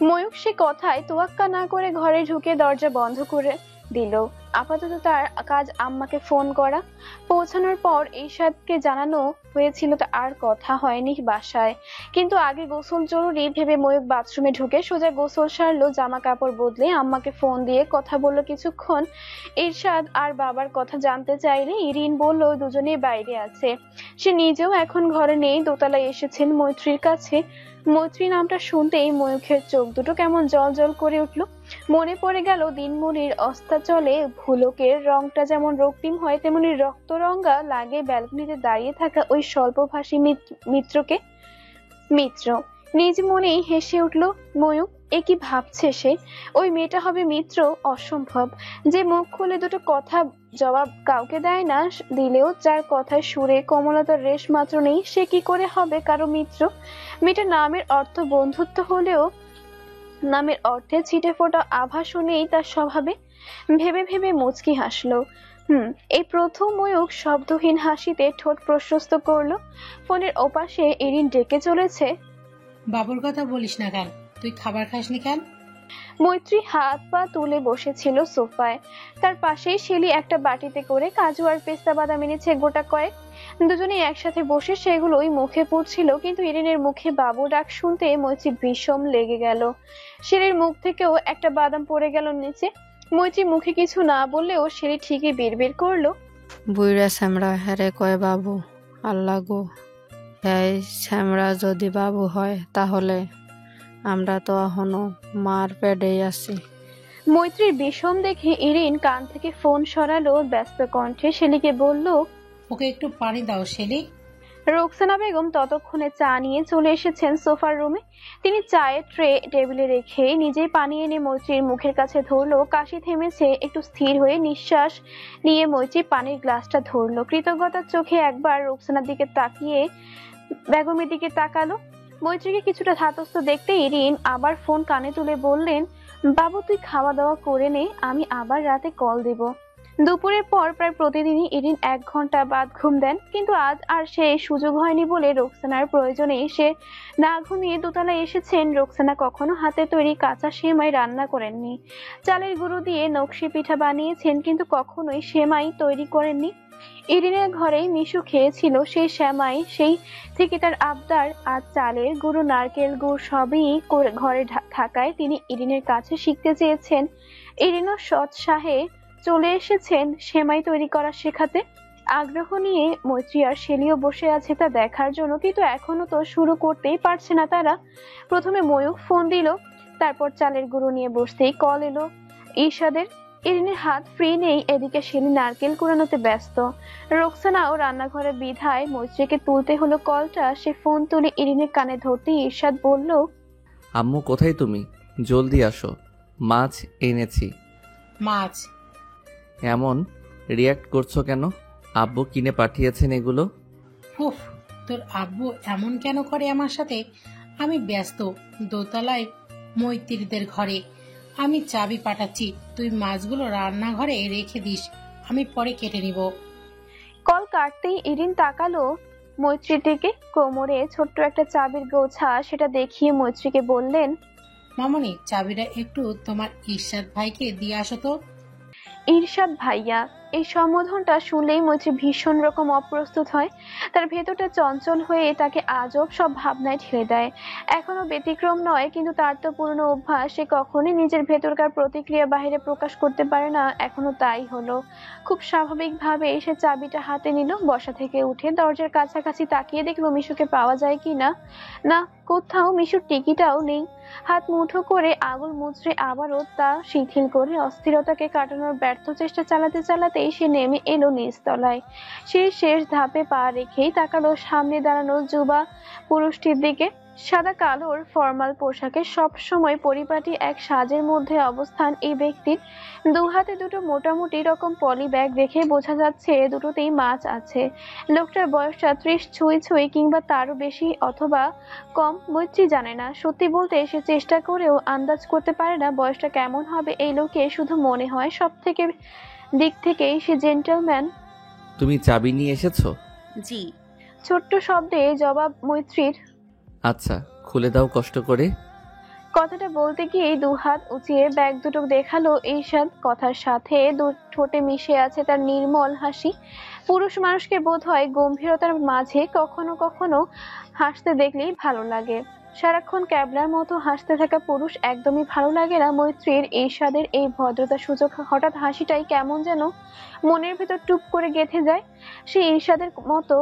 ময়ূক সে কথায় তোয়াক্কা না করে ঘরে ঢুকে দরজা বন্ধ করে দিল। আপাতত তার কাজ আম্মাকে ফোন করা। পৌঁছানোর পর ঈশাদকে জানানো হয়েছিল আর কথা হয়নি বাসায়, কিন্তু আগে গোসল জরুরি ভেবে ময়ূক বাথরুমে ঢুকে সোজা গোসল সারলো, জামা কাপড় বদলে আম্মাকে ফোন দিয়ে কথা বলল কিছুক্ষণ। ঈশাদ আর বাবার কথা জানতে চাইলে ইরিন বলল দুজনেই বাইরে আছে, সে নিজেও এখন ঘরে নেই, দোতলায় এসেছেন মৈত্রীর কাছে। মৈত্রী নামটা শুনতেই ময়ূখের চোখ দুটো কেমন জল জল করে উঠলো। মনে পড়ে গেল দিনমণির অস্তাচলে ভুলকের রংটা যেমন রক্তিম হয় তেমনি রক্তরঙ্গা লাগে ব্যালকনিতে দাঁড়িয়ে থাকা ওই স্বল্পভাষী মিত্রকে। মিত্র নিজ মনেই হেসে উঠল ময়ূক। এ কি ভাবছে সে? ওই মেয়েটা হবে মিত্র? অসম্ভব। যে মুখ খুলে দুটো কথা জবাব কাউকে দেয় না, দিলেও যার কথায় সুরে কোমলতার রেশ মাত্র নেই, সে কি করে হবে কারো মিত্র? মেয়েটার নামের অর্থ বন্ধুত্ব হলেও নামের অর্থে ছিটে ফোটা আভাস নেই তার স্বভাবে। ভেবে ভেবে মুচকি হাসলো। এই প্রথম ময়ূক শব্দহীন হাসিতে ঠোঁট প্রশস্ত করলো। ফোনের ওপাশে ইরিন ডেকে চলেছে, বাবুর কথা বলিস না কেন? তুই খাবার খাসনি কেন? মৈত্রী হাত পা তুলে বসেছিল সোফায়। তার পাশেই শেলি একটা বাটিতে করে কাজু আর পেস্তা বাদাম এনেছে গোটা কয়েক। দুজনেই একসাথে বসে সেগুলোই মুখে পুড়ছিল, কিন্তু ইরিনের মুখে বাবু ডাক শুনতে মৈত্রী বিষম লেগে গেল। শেলির মুখ থেকেও একটা বাদাম পড়ে গেল নিচে। মৈত্রী মুখে কিছু না বললেও শেলি ঠিকই বিড়বিড় করলো, বুইরা শ্যামরা হেরে কয় বাবু। আল্লাহ গো, হ্যাঁ শ্যামরা যদি বাবু হয় তাহলে আমরা তো এখনো মার পেটেই আছি। মৈত্রীর বিষম দেখে ইরিন কান থেকে ফোন সরালো। ব্যস্ত কণ্ঠে শেলিকে বলল, ওকে একটু পানি দাও শেলি। রোকসানা বেগম ততক্ষণে চা নিয়ে চলে এসেছেন সোফার রুমে। তিনি চায়ের ট্রে টেবিলে রেখে নিজেই পানি এনে মৈত্রীর মুখের কাছে ধরলো। কাশি থেমেছে, একটু স্থির হয়ে নিঃশ্বাস নিয়ে মৈত্রী পানির গ্লাসটা ধরলো। কৃতজ্ঞতার চোখে একবার রোকসানার দিকে তাকিয়ে বেগমের দিকে তাকালো। মৈত্রীকে কিছুটা ধাতস্থ দেখতে ইরিন আবার ফোন কানে তুলে বললেন, বাবু তুই খাওয়া দাওয়া করে নে, আমি আবার রাতে কল দেব। দুপুরের পর প্রায় প্রতিদিনই ইরিন 1 ঘন্টা বাদ ঘুম দেন, কিন্তু আজ আর সে সুযোগ হয়নি বলে রোকসানার প্রয়োজনে সে না ঘুমিয়ে দোতলায় এসেছেন। রোকসানা কখনো হাতে তৈরি কাঁচা সেমাই রান্না করেননি। চালের গুঁড়ো দিয়ে নকশি পিঠা বানিয়েছেন, কিন্তু কখনোই সেমাই তৈরি করেননি। ইরিনের ঘরেই মিশু খেয়েছিল সেই সেমাই, সেই থেকে তার আবদার। আজ চালের গুঁড়ো, নারকেল গুড় সবই ঘরে থাকায় তিনি ইরিনের কাছে শিখতে চেয়েছেন। ইরিনও সৎসাহে চলে এসেছেন সেমাই তৈরি করা শেখাতে। আগ্রহ নিয়ে মৈত্রী আর শেলিও বসে আছে তা দেখার জন্য, কিন্তু এখনো তো শুরু করতেই পারছে না তারা। প্রথমে ময়ূক ফোন দিল, তারপর চালের গুঁড়ো নিয়ে বসতেই কল এলো ঈশাদের। ইরিনের হাত ফ্রি নেই, এদিকে শিলি নারকেল কুড়ানোতে ব্যস্ত। রোকসানাও রান্নাঘরে বিধায় মৈত্রীকে তুলতে হলো কলটা। সে ফোন তুলে ইরিনের কানে ধরতেই ইরশাদ বলল, আম্মু কোথায় তুমি? জলদি আসো, মাছ এনেছি। মাছ? এমন রিয়াক্ট করছো কেন? আব্বু কিনে পাঠিয়েছেন এগুলো। উফ, তোর আব্বু এমন কেন করে আমার সাথে? আমি ব্যস্ত দোতলায় মৈত্রীদের ঘরে। আমি চাবি পাঠাচ্ছি, তুই মাছগুলো রান্নাঘরে রেখে দিস, আমি পরে কেটে নিব। কল কাটতেই ইরিন তাকালো মৈত্রীর দিকে। কোমরে ছোট্ট একটা চাবির গোছা, সেটা দেখিয়ে মৈত্রীকে বললেন, মামনি, চাবিটা একটু তোমার ইরশাদ ভাইকে দিয়ে আসো তো। ইরশাদ ভাইয়া? এই সম্বোধনটা শুনলেই মৈত্রী ভীষণ রকম অপ্রস্তুত হয়। তার ভেতরটা চঞ্চল হয়ে তাকে আজব সব ভাবনায় ঠেলে দেয়। এখনো ব্যতিক্রম নয়, কিন্তু তার তো পুরনো অভ্যাস, সে কখনোই নিজের ভেতরকার প্রতিক্রিয়া বাইরে প্রকাশ করতে পারে না। এখনো তাই হলো। খুব স্বাভাবিকভাবে সে চাবিটা হাতে নিল, বসা থেকে উঠে দরজার কাছাকাছি তাকিয়ে দেখলো মিশুকে পাওয়া যায় কিনা। না, কোথাও মিশুর টিকিটাও নেই। হাত মুঠো করে আঙুল মুচড়ে আবারও তা শিথিল করে অস্থিরতাকে কাটানোর ব্যর্থ চেষ্টা চালাতে চালাতেই সে নেমে এলো নিচতলায়। সে শেষ ধাপে পা রেখেই তাকালো সামনে দাঁড়ানো যুবা পুরুষটির দিকে। সাদা কালোর ফর্মাল পোশাকে সব সময় পরিপাটি এক সাজের মধ্যে অবস্থান এই ব্যক্তির। দু হাতে দুটো মোটামুটি রকম পলি ব্যাগ দেখে বোঝা যাচ্ছে দুটোতেই মাছ আছে। লোকটার বয়সটা 30 ছুঁই ছুঁই কিংবা তারও বেশি অথবা কম, মৈত্রী জানে না। সত্যি বলতে সে চেষ্টা করেও আন্দাজ করতে পারে না বয়সটা কেমন হবে এই লোকে। শুধু মনে হয় সব থেকে দিক থেকেই সে জেন্টলম্যান। তুমি চাবি নিয়ে এসেছো? জি। ছোট্ট শব্দে জবাব মৈত্রীর। আচ্ছা, খুলে দাও কষ্ট করে। কথাটা বলতে গিয়ে দু হাত উঁচিয়ে ব্যাগ দুটো দেখালো ইরশাদ। কথার সাথে দু ঠোঁটে মিশে আছে তার নির্মল হাসি। পুরুষ মানুষকে বোধ হয় গম্ভীরতার মাঝে কখনো কখনো হাসতে দেখলেই ভালো লাগে। সারাক্ষণ ক্যাবলার মতো হাসতে থাকা পুরুষ একদমই ভালো লাগে না মৈত্রীর। ইরশাদের এই ভদ্রতা সূচক হঠাৎ হাসিটাই কেমন যেন মনের ভেতর টুপ করে গেঁথে যায়। সে ইরশাদের মতো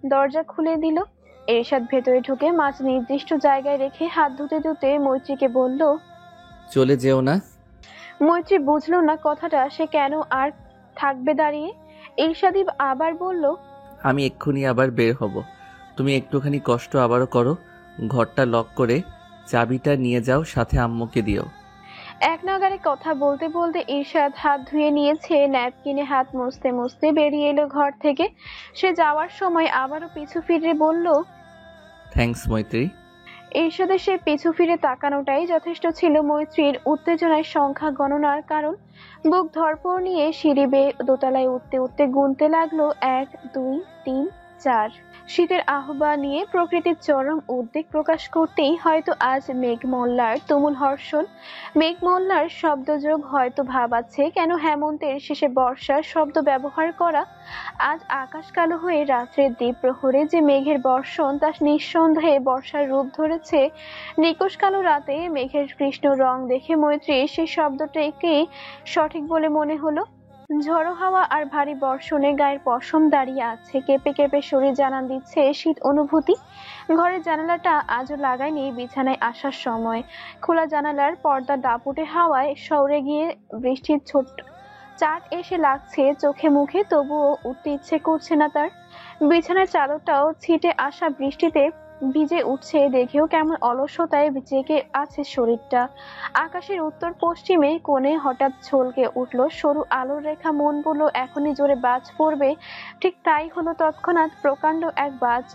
দরজা খুলে দিল। ইরশাদ ভেতরে ঢুকে মাছ নির্দিষ্ট জায়গায় রেখে হাত ধুতে ধুতে মৈত্রীকে বলল, চলে যেও না। মৈত্রী বুঝলো না কথাটা, সে কেন আর থাকবে দাঁড়িয়ে। ইরশাদই আবার বলল, আমি এক্ষুনি আবার বের হব, তুমি একটুখানি কষ্ট আবারও করো। ঘরটা লক করে চাবিটা নিয়ে যাও, সাথে আম্মুকে দিও। এক নাগারে কথা বলতে বলতে ইরশাদ হাত ধুয়ে নিয়েছে। ন্যাপকিনে হাত মুছতে মুছতে বেরিয়ে এলো ঘর থেকে। সে যাওয়ার সময় আবারও পিছু ফিরে বলল, থ্যাঙ্কস মৈত্রী। ইরশাদের সে পিছু ফিরে তাকানোটাই যথেষ্ট ছিল মৈত্রীর উত্তেজনায় সংখ্যা গণনার কারণ। বুক ধড়পড় নিয়ে সিঁড়ি বেয়ে দোতলায় উঠতে উঠতে গুনতে লাগলো 1 2 3 4। শীতের আহ্বান নিয়ে প্রকৃতির চরম উদ্বেগ প্রকাশ করতেই হয়তো আজ মেঘমল্লার তুমুল হর্ষণ। মেঘমল্লার শব্দযোগ হয়তো ভাবাচ্ছে কেন হেমন্তের শেষে বর্ষার শব্দ ব্যবহার করা। আজ আকাশ কালো হয়ে রাত্রের দ্বীপ প্রহরে যে মেঘের বর্ষণ, তা নিঃসন্দেহে বর্ষার রূপ ধরেছে। নিকোষ কালো রাতে মেঘের কৃষ্ণ রং দেখে মৈত্রীর সেই শব্দটাকে সঠিক বলে মনে হলো। ঝড়ো হাওয়া আর ভারী বর্ষণে গায়ের পশম দাঁড়িয়ে আছে, কেঁপে কেঁপে শরীর জানান দিচ্ছে শীত অনুভূতি। ঘরের জানালাটা আজও লাগায়নি বিছানায় আসার সময়। খোলা জানালার পর্দা দাপুটে হাওয়ায় সরে গিয়ে বৃষ্টির ছোট্ট চাট এসে লাগছে চোখে মুখে, তবুও উঠতে ইচ্ছে করছে না তার। বিছানার চাদরটাও ছিটে আসা বৃষ্টিতে ভিজে উঠছে, দেখেও কেমন অলসতায় জেগে আছে শরীরটা। আকাশের উত্তর পশ্চিমে কোণে হঠাৎ ঝলকে উঠল সরু আলোর রেখা। মন বলল এখনই জোরে বাজ পড়বে। ঠিক তাই হলো। তৎক্ষণাৎ প্রকাণ্ড এক বাজ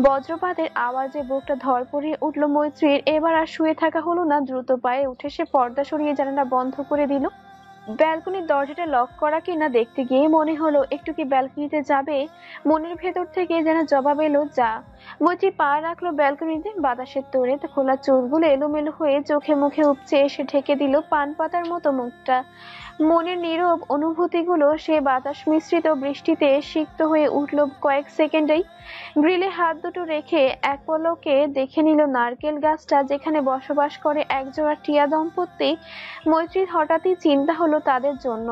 বজ্রপাতের আওয়াজে বুকটা ধড়ফড়িয়ে উঠল মৈত্রীর। এবার আর শুয়ে থাকা হলো না, দ্রুত পায়ে উঠে সে পর্দা সরিয়ে জানালা বন্ধ করে দিল। ব্যালকনির দরজাটা লক করা কিনা দেখতে গিয়ে মনে হলো একটু কি ব্যালকনিতে যাবে। মনের ভেতর থেকে যেন জবাব এলো যা। মৈত্রী পা রাখলো ব্যালকনিতে। বাতাসের তোড়ে খোলা চুলগুলো এলোমেলো হয়ে চোখে মুখে উপচে এসে ঢেকে দিল পান পাতার মতো মুখটা। মনের নীরব অনুভূতিগুলো সে বাতাস মিশ্রিত বৃষ্টিতে সিক্ত হয়ে উঠল কয়েক সেকেন্ডেই। গ্রিলে হাত দুটো রেখে এক পলকে দেখে নিল নারকেল গাছটা, যেখানে বসবাস করে একজোড়া টিয়া দম্পতি। মৈত্রীর হঠাৎই চিন্তা হলো তাদের জন্য।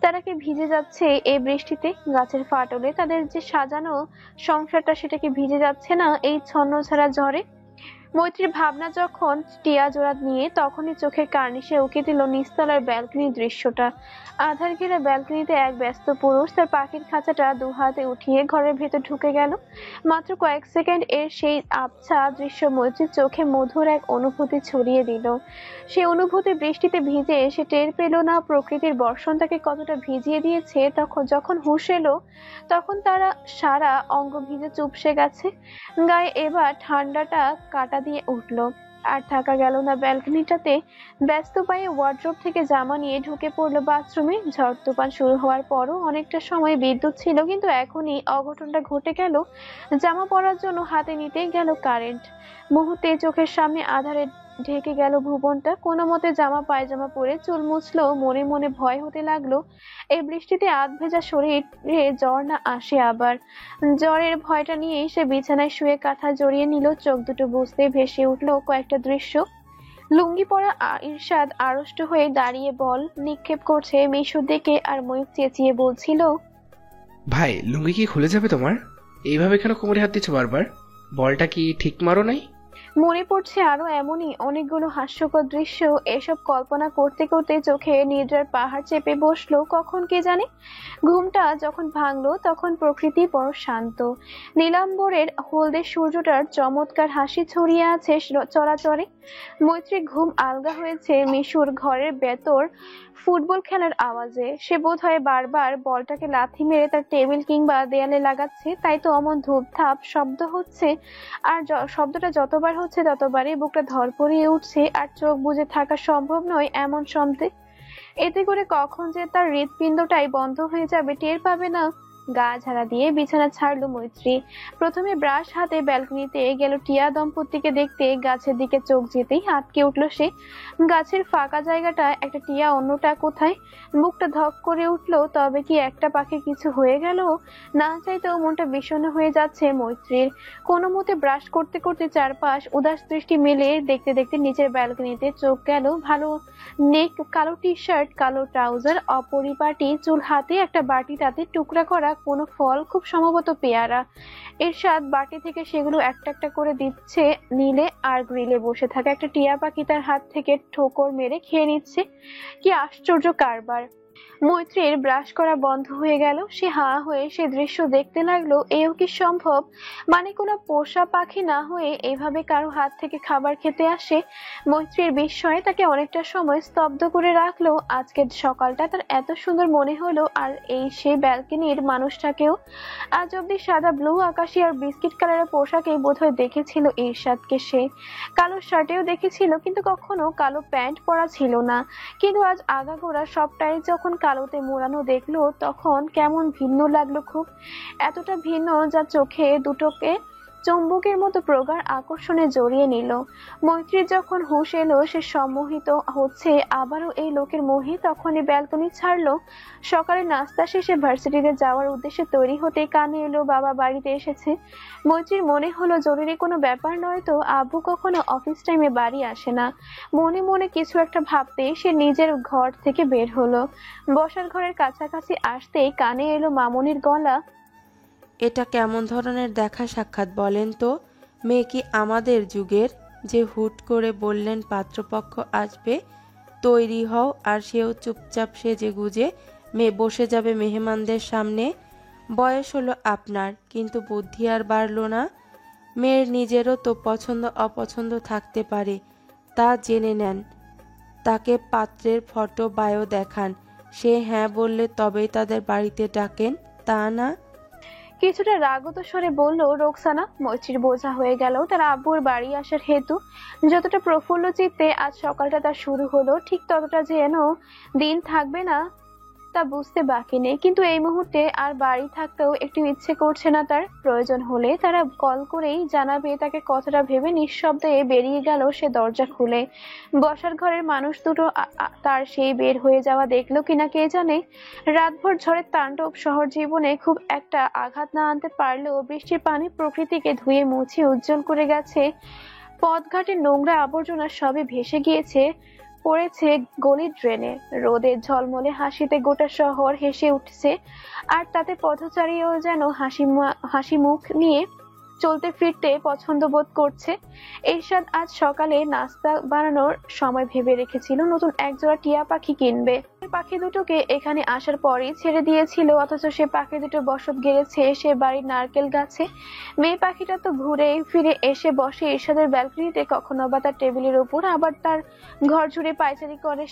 তারা কি ভিজে যাচ্ছে এই বৃষ্টিতে? গাছের ফাটলে তাদের যে সাজানো সংসারটা, সেটা কি ভিজে যাচ্ছে না এই ছন্নছাড়া ঝড়ে? মৈত্রীর ভাবনা যখন টিয়া জোড়া নিয়ে, তখনই চোখের কার্নিশে উকি দিল নিচতলার ব্যালকনির দৃশ্যটা। আধার ঘেরা ব্যালকনিতে এক ব্যস্ত পুরুষ তার পাখির খাঁচাটা দু হাতে উঠিয়ে ঘরের ভেতর ঢুকে গেল। মাত্র কয়েক সেকেন্ড এর সেই আবছা দৃশ্য মৈত্রীর চোখে মধুর এক অনুভূতি ছড়িয়ে দিল। সেই অনুভূতি বৃষ্টিতে ভিজে সে টের পেল না প্রকৃতির বর্ষণ তাকে কতটা ভিজিয়ে দিয়েছে। যখন হুঁশ এলো তখন তারা সারা অঙ্গ ভিজে চুপসে গেছে। গায়ে এবার ঠান্ডাটা কাটা দিয়ে উঠলো। আর থাকা গেল না ব্যালকনিটাতে। ব্যস্ত পায়ে ওয়ার্ড্রোব থেকে জামা নিয়ে ঢুকে পড়লো বাথরুমে। ঝড় তুফান শুরু হওয়ার পরও অনেকটা সময় বিদ্যুৎ ছিল, কিন্তু এখনই অঘটনটা ঘটে গেল। জামা পরার জন্য হাতে নিতেই গেল কারেন্ট। মুহূর্তে চোখের সামনে আধারে ঢেকে গেল ভুবনটা। কোনো মতে জামা পায়জামা পরে চুল মুছলো। মনে মনে ভয় হতে লাগলো এই বৃষ্টিতে আধ ভেজা শরীরে জ্বর না আসে আবার। জ্বরের ভয়টা নিয়ে সে বিছানায় শুয়ে কাঁথা জড়িয়ে নিল। চোখ দুটো বুঝতে ভেসে উঠলো কয়েকটা দৃশ্য। লুঙ্গি পরা ইরশাদ আড়ষ্ট হয়ে দাঁড়িয়ে বল নিক্ষেপ করছে মিশুর দিকে, আর ময়ূক চেঁচিয়ে বলছিল, ভাই লুঙ্গি কি খুলে যাবে তোমার? এইভাবে কেন কোমরে হাত দিচ্ছ বারবার? বলটা কি ঠিক মারো নাই? মনে পড়ছে আরো এমনই অনেকগুলো হাস্যকর দৃশ্য। এসব কল্পনা করতে করতে চোখে নিদ্রার পাহাড় চেপে বসলো। কখন কে জানে ঘুমটা যখন ভাঙলো তখন প্রকৃতি বড় শান্ত। নীলাম্বরের হলদে সূর্যটার চমৎকার হাসি ছড়িয়ে আছে চরাচরে। মৈত্রী ঘুম আলগা হয়েছে মিশুর ঘরের ভেতর ফুটবল খেলার আওয়াজে। সে বোধহয় বারবার বলটাকে লাথি মেরে তার টেবিল কিংবা দেয়ালে লাগাচ্ছে, তাই তো অমন ধূপধাপ শব্দ হচ্ছে। আর শব্দটা যতবার হচ্ছে ততবারই বুকটা ধরপড়িয়ে উঠছে, আর চোখ বুজে থাকা সম্ভব নয় এমন শব্দে। এতে করে কখন যে তার হৃৎপিণ্ডটাই বন্ধ হয়ে যাবে টের পাবে না। গা ঝাড়া দিয়ে বিছানা ছাড়লো মৈত্রী। প্রথমে ব্রাশ হাতে ব্যালকনিতে গেল টিয়া দম্পতিকে দেখতে। গাছের দিকে চোখ যেতেই আটকে উঠলো সে। গাছের ফাঁকা জায়গাটা একটা টিয়া, অন্যটা কোথায়? বুকটা ধক করে উঠলো। তবে কি একটা পাখির কিছু হয়ে গেল? না চাইতেও মনটা বিষণ্ণ হয়ে যাচ্ছে মৈত্রীর। কোনো মতে ব্রাশ করতে করতে চারপাশ উদাস দৃষ্টি মেলে দেখতে দেখতে নিচের ব্যালকনিতে চোখ গেল। ভালো নেক, কালো টি শার্ট, কালো ট্রাউজার, অপরিপাটি চুল, হাতে একটা বাটি, তাতে টুকরা করা কোনো ফল, খুব সম্ভবত পেয়ারা। এরশাদ বাটি থেকে সেগুলো একটা একটা করে দিচ্ছে নীলে, আর গ্রিলে বসে থাকা একটা টিয়া পাখি তার হাত থেকে ঠোকর মেরে খেয়ে নিচ্ছে। কি আশ্চর্য কারবার! মৈত্রীর ব্রাশ করা বন্ধ হয়ে গেল। সে হাঁ হয়ে সে দৃশ্য দেখতে লাগলো। এও কি সম্ভব? মানে কোনো পোষা পাখি না হয়ে এইভাবে কারো হাত থেকে খাবার খেতে আসে? মৈত্রীর বিস্ময়ে তাকে অনেকটা সময় স্তব্ধ করে রাখলো। আজকের সকালটা তার এত সুন্দর মনে হলো, আর এই সেই ব্যালকনির মানুষটাকেও। আজ অব্দি সাদা ব্লু আকাশি আর বিস্কিট কালারের পোশাকে বোধহয় দেখেছিল ইরশাদকে সে। কালো শার্টেও দেখেছিল, কিন্তু কখনো কালো প্যান্ট পরা ছিল না। কিন্তু আজ আগাগোড়া সবটাই যখন কালোতে মোড়ানো দেখলো তখন কেমন ভিন্ন লাগলো খুব। এতটা ভিন্ন যা চোখে দুটোকে চুম্বকের মতো প্রগাঢ় আকর্ষণে জড়িয়ে নিল। মৈত্রীর যখন হুঁশ এলো সে সম্মোহিত হচ্ছে আবারও এই লোকের মোহে, তখনই ব্যালকনি ছাড়লো। সকালে নাস্তা শেষে ভার্সিটিতে যাওয়ার উদ্দেশ্যে তৈরি হতে কানে এলো বাবা বাড়িতে এসেছে। মৈত্রীর মনে হলো জরুরি কোনো ব্যাপার নয় তো, আব্বু কখনো অফিস টাইমে বাড়ি আসে না। মনে মনে কিছু একটা ভাবতে সে নিজের ঘর থেকে বের হলো। বসার ঘরের কাছাকাছি আসতেই কানে এলো মামুনির গলা, এটা কেমন ধরনের দেখা সাক্ষাৎ বলেন তো? মেয়ে কি আমাদের যুগের যে হুট করে বললেন পাত্রপক্ষ আসবে, তৈরি হও, আর সেও চুপচাপ সেজে গুজে মেয়ে বসে যাবে মেহমানদের সামনে? বয়স হলো আপনার, কিন্তু বুদ্ধি আর বাড়ল না। মেয়ের নিজেরও তো পছন্দ অপছন্দ থাকতে পারে, তা জেনে নেন। তাকে পাত্রের ফটো বায়ো দেখান, সে হ্যাঁ বললে তবেই তাদের বাড়িতে ডাকেন, তা না? কিছুটা রাগত স্বরে বলল রোকসানা। মৈত্রীর বোঝা হয়ে গেল তার আব্বুর বাড়ি আসার হেতু। যতটা প্রফুল্ল চিত্তে আজ সকালটা তার শুরু হলো, ঠিক ততটা যেন দিন থাকবে না তা বুঝতে বাকি নেই। কিন্তু এই মুহূর্তে আর বাড়ি থাকতেও একটু ইচ্ছে করছে না তার। প্রয়োজন হলে তারা কল করেই জানাবে তাকে, কথাটা ভেবে নিঃশব্দে বেরিয়ে গেল সে দরজা খুলে। বসার ঘরের মানুষ দুটো তার সেই বের হয়ে যাওয়া দেখলো কিনা কে জানে। রাতভর ঝড়ের তাণ্ডব শহর জীবনে খুব একটা আঘাত না আনতে পারলেও বৃষ্টির পানি প্রকৃতিকে ধুয়ে মুছে উজ্জ্বল করে গেছে। পথঘাটের নোংরা আবর্জনা সবে ভেসে গিয়েছে, পড়েছে গলির ড্রেনে। রোদের ঝলমলে হাসিতে গোটা শহর হেসে উঠছে, আর তাতে পথচারীও যেন হাসি মুখ নিয়ে চলতে ফিরতে পছন্দ বোধ করছে। এরশাদ আজ সকালে নাস্তা বানানোর সময় ভেবে রেখেছিল নতুন একজোড়া টিয়া পাখি কিনবে। পাখি দুটোকে এখানে আসার পরই ছেড়ে দিয়েছিল, অথচ সে পাখি দুটো বসত গেড়েছে সে বাড়ির নারকেল গাছে। মেয়ে পাখিটা তো ঘুরে ফিরে এসে বসে এরশাদের ব্যালকনিতে, কখনো বা তার টেবিলের উপর, আবার তার ঘর জুড়ে পায়চারি করে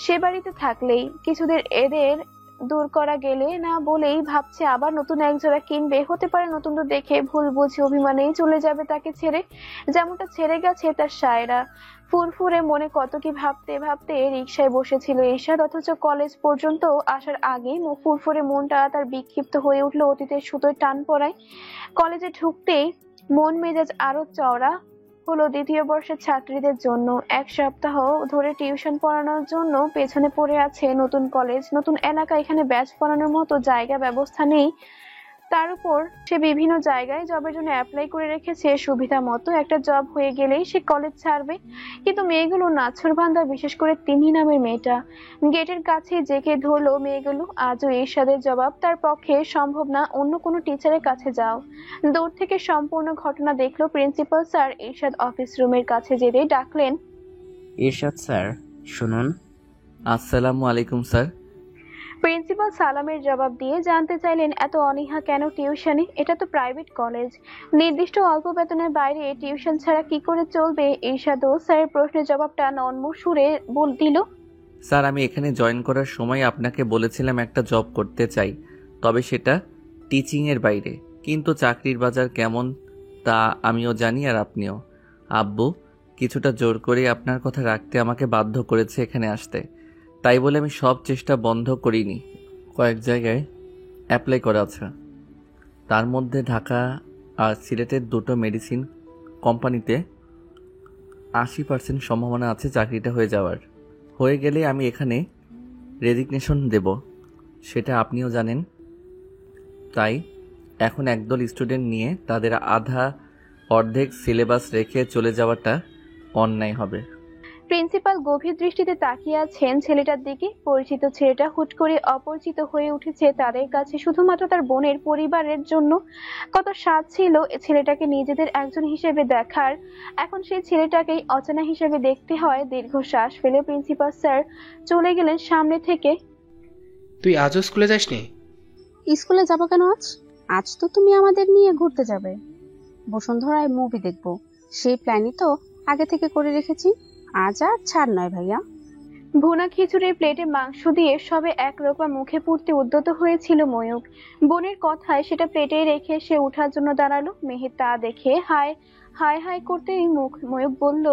সে বাড়িতে থাকলেই। কিছুদিন এদের দূর করা গেলে না বলেই ভাবছে আবার নতুন একজোড়া কিনবে। হতে পারে নতুন তো দেখে ভুল বুঝে অভিমানেই চলে যাবে তাকে ছেড়ে, যেমনটা ছেড়ে গেছে তার সায়রা। ফুরফুরে মনে কত কি ভাবতে ভাবতে রিকশায় বসেছিল এরশাদ, অথচ কলেজ পর্যন্ত আসার আগে ফুরফুরে মনটা তার বিক্ষিপ্ত হয়ে উঠলো অতীতের সুতোয় টান পড়ায়। কলেজে ঢুকতেই মন মেজাজ আরো চওড়া হলো দ্বিতীয় বর্ষের ছাত্রীদের জন্য। এক সপ্তাহ ধরে টিউশন পড়ানোর জন্য পেছনে পড়ে আছে নতুন কলেজ, নতুন এলাকা, এখানে ব্যাচ পড়ানোর মতো জায়গা ব্যবস্থা নেই। তার উপর সে বিভিন্ন জায়গায় জবের জন্য অ্যাপ্লাই করে রেখেছে সুবিধা মতো, একটা জব হয়ে গেলেই সে কলেজ ছাড়বে। কিন্তু মেয়েগুলো নাছোড়বান্দা, বিশেষ করে তিন্নি নামের মেয়েটা গেটের কাছে জেকে ধরলো মেয়েগুলো। আজও এরশাদের জবাব তার পক্ষে সম্ভব না, অন্য কোনো টিচারের কাছে যাও। দূর থেকে সম্পূর্ণ ঘটনা দেখলো প্রিন্সিপাল স্যার। এরশাদ অফিস রুমের কাছে যেতে ডাকলেন, এরশাদ স্যার শুনুন। আসসালামু আলাইকুম স্যার। প্রিন্সিপাল সালামের জবাব দিয়ে জানতে চাইলেন এত অনীহা কেন টিউশনে? এটা তো প্রাইভেট কলেজ, নির্দিষ্ট অল্প বেতনের বাইরে টিউশন ছাড়া কি করে চলবে? এরশাদও স্যারের প্রশ্নের জবাবটা নর্ম সুরে দিল, স্যার আমি এখানে জয়েন করার সময় আপনাকে বলেছিলাম একটা জব করতে চাই, তবে সেটা টিচিংয়ের বাইরে। কিন্তু চাকরির বাজার কেমন তা আমিও জানি আর আপনিও। আব্বু কিছুটা জোর করে আপনার কথা রাখতে আমাকে বাধ্য করেছে এখানে আসতে, তাই বলে আমি সব চেষ্টা বন্ধ করিনি। কয়েক জায়গায় অ্যাপ্লাই করা আছে, তার মধ্যে ঢাকা আর সিলেটের দুটো মেডিসিন কোম্পানিতে 80% সম্ভাবনা আছে চাকরিটা হয়ে যাওয়ার। হয়ে গেলে আমি এখানে রেজিগনেশন দেব, সেটা আপনিও জানেন। তাই এখন একদল স্টুডেন্ট নিয়ে তাদের অর্ধেক সিলেবাস রেখে চলে যাওয়াটা অন্যায় হবে। প্রিন্সিপাল গভীর দৃষ্টিতে তাকিয়ে আছেন ছেলেটার দিকে। পরিচিত ছেলেটা হুট করে অপরিচিত হয়ে উঠেছে তাদের কাছে, শুধুমাত্র তার বোনের পরিবারের জন্য। কত স্বাদ ছিল ছেলেটাকে নিজেদের একজন হিসেবে দেখার, এখন সেই ছেলেটাকেই অচেনা হিসেবে দেখতে হয়। দীর্ঘশ্বাস ফেলে প্রিন্সিপাল স্যার চলে গেলেন সামনে থেকে। তুই আজও স্কুলে যাসনি? স্কুলে যাবো কেন? আজ তো তুমি আমাদের নিয়ে ঘুরতে যাবে, বসুন্ধরায় মুভি দেখবো, সেই প্ল্যানই তো আগে থেকে করে রেখেছি। আজ আর ছাড় নয় ভাইয়া। ভুনা খিচুড়ির প্লেটে মাংস দিয়ে সবে এক রোপা মুখে পুরতে উদ্যত হয়েছিল ময়ূক। বোনের কথায় সেটা প্লেটে রেখে সে উঠার জন্য দাঁড়ালো। মেহের তা দেখে হাই হাই হাই করতেই ময়ূক বলল,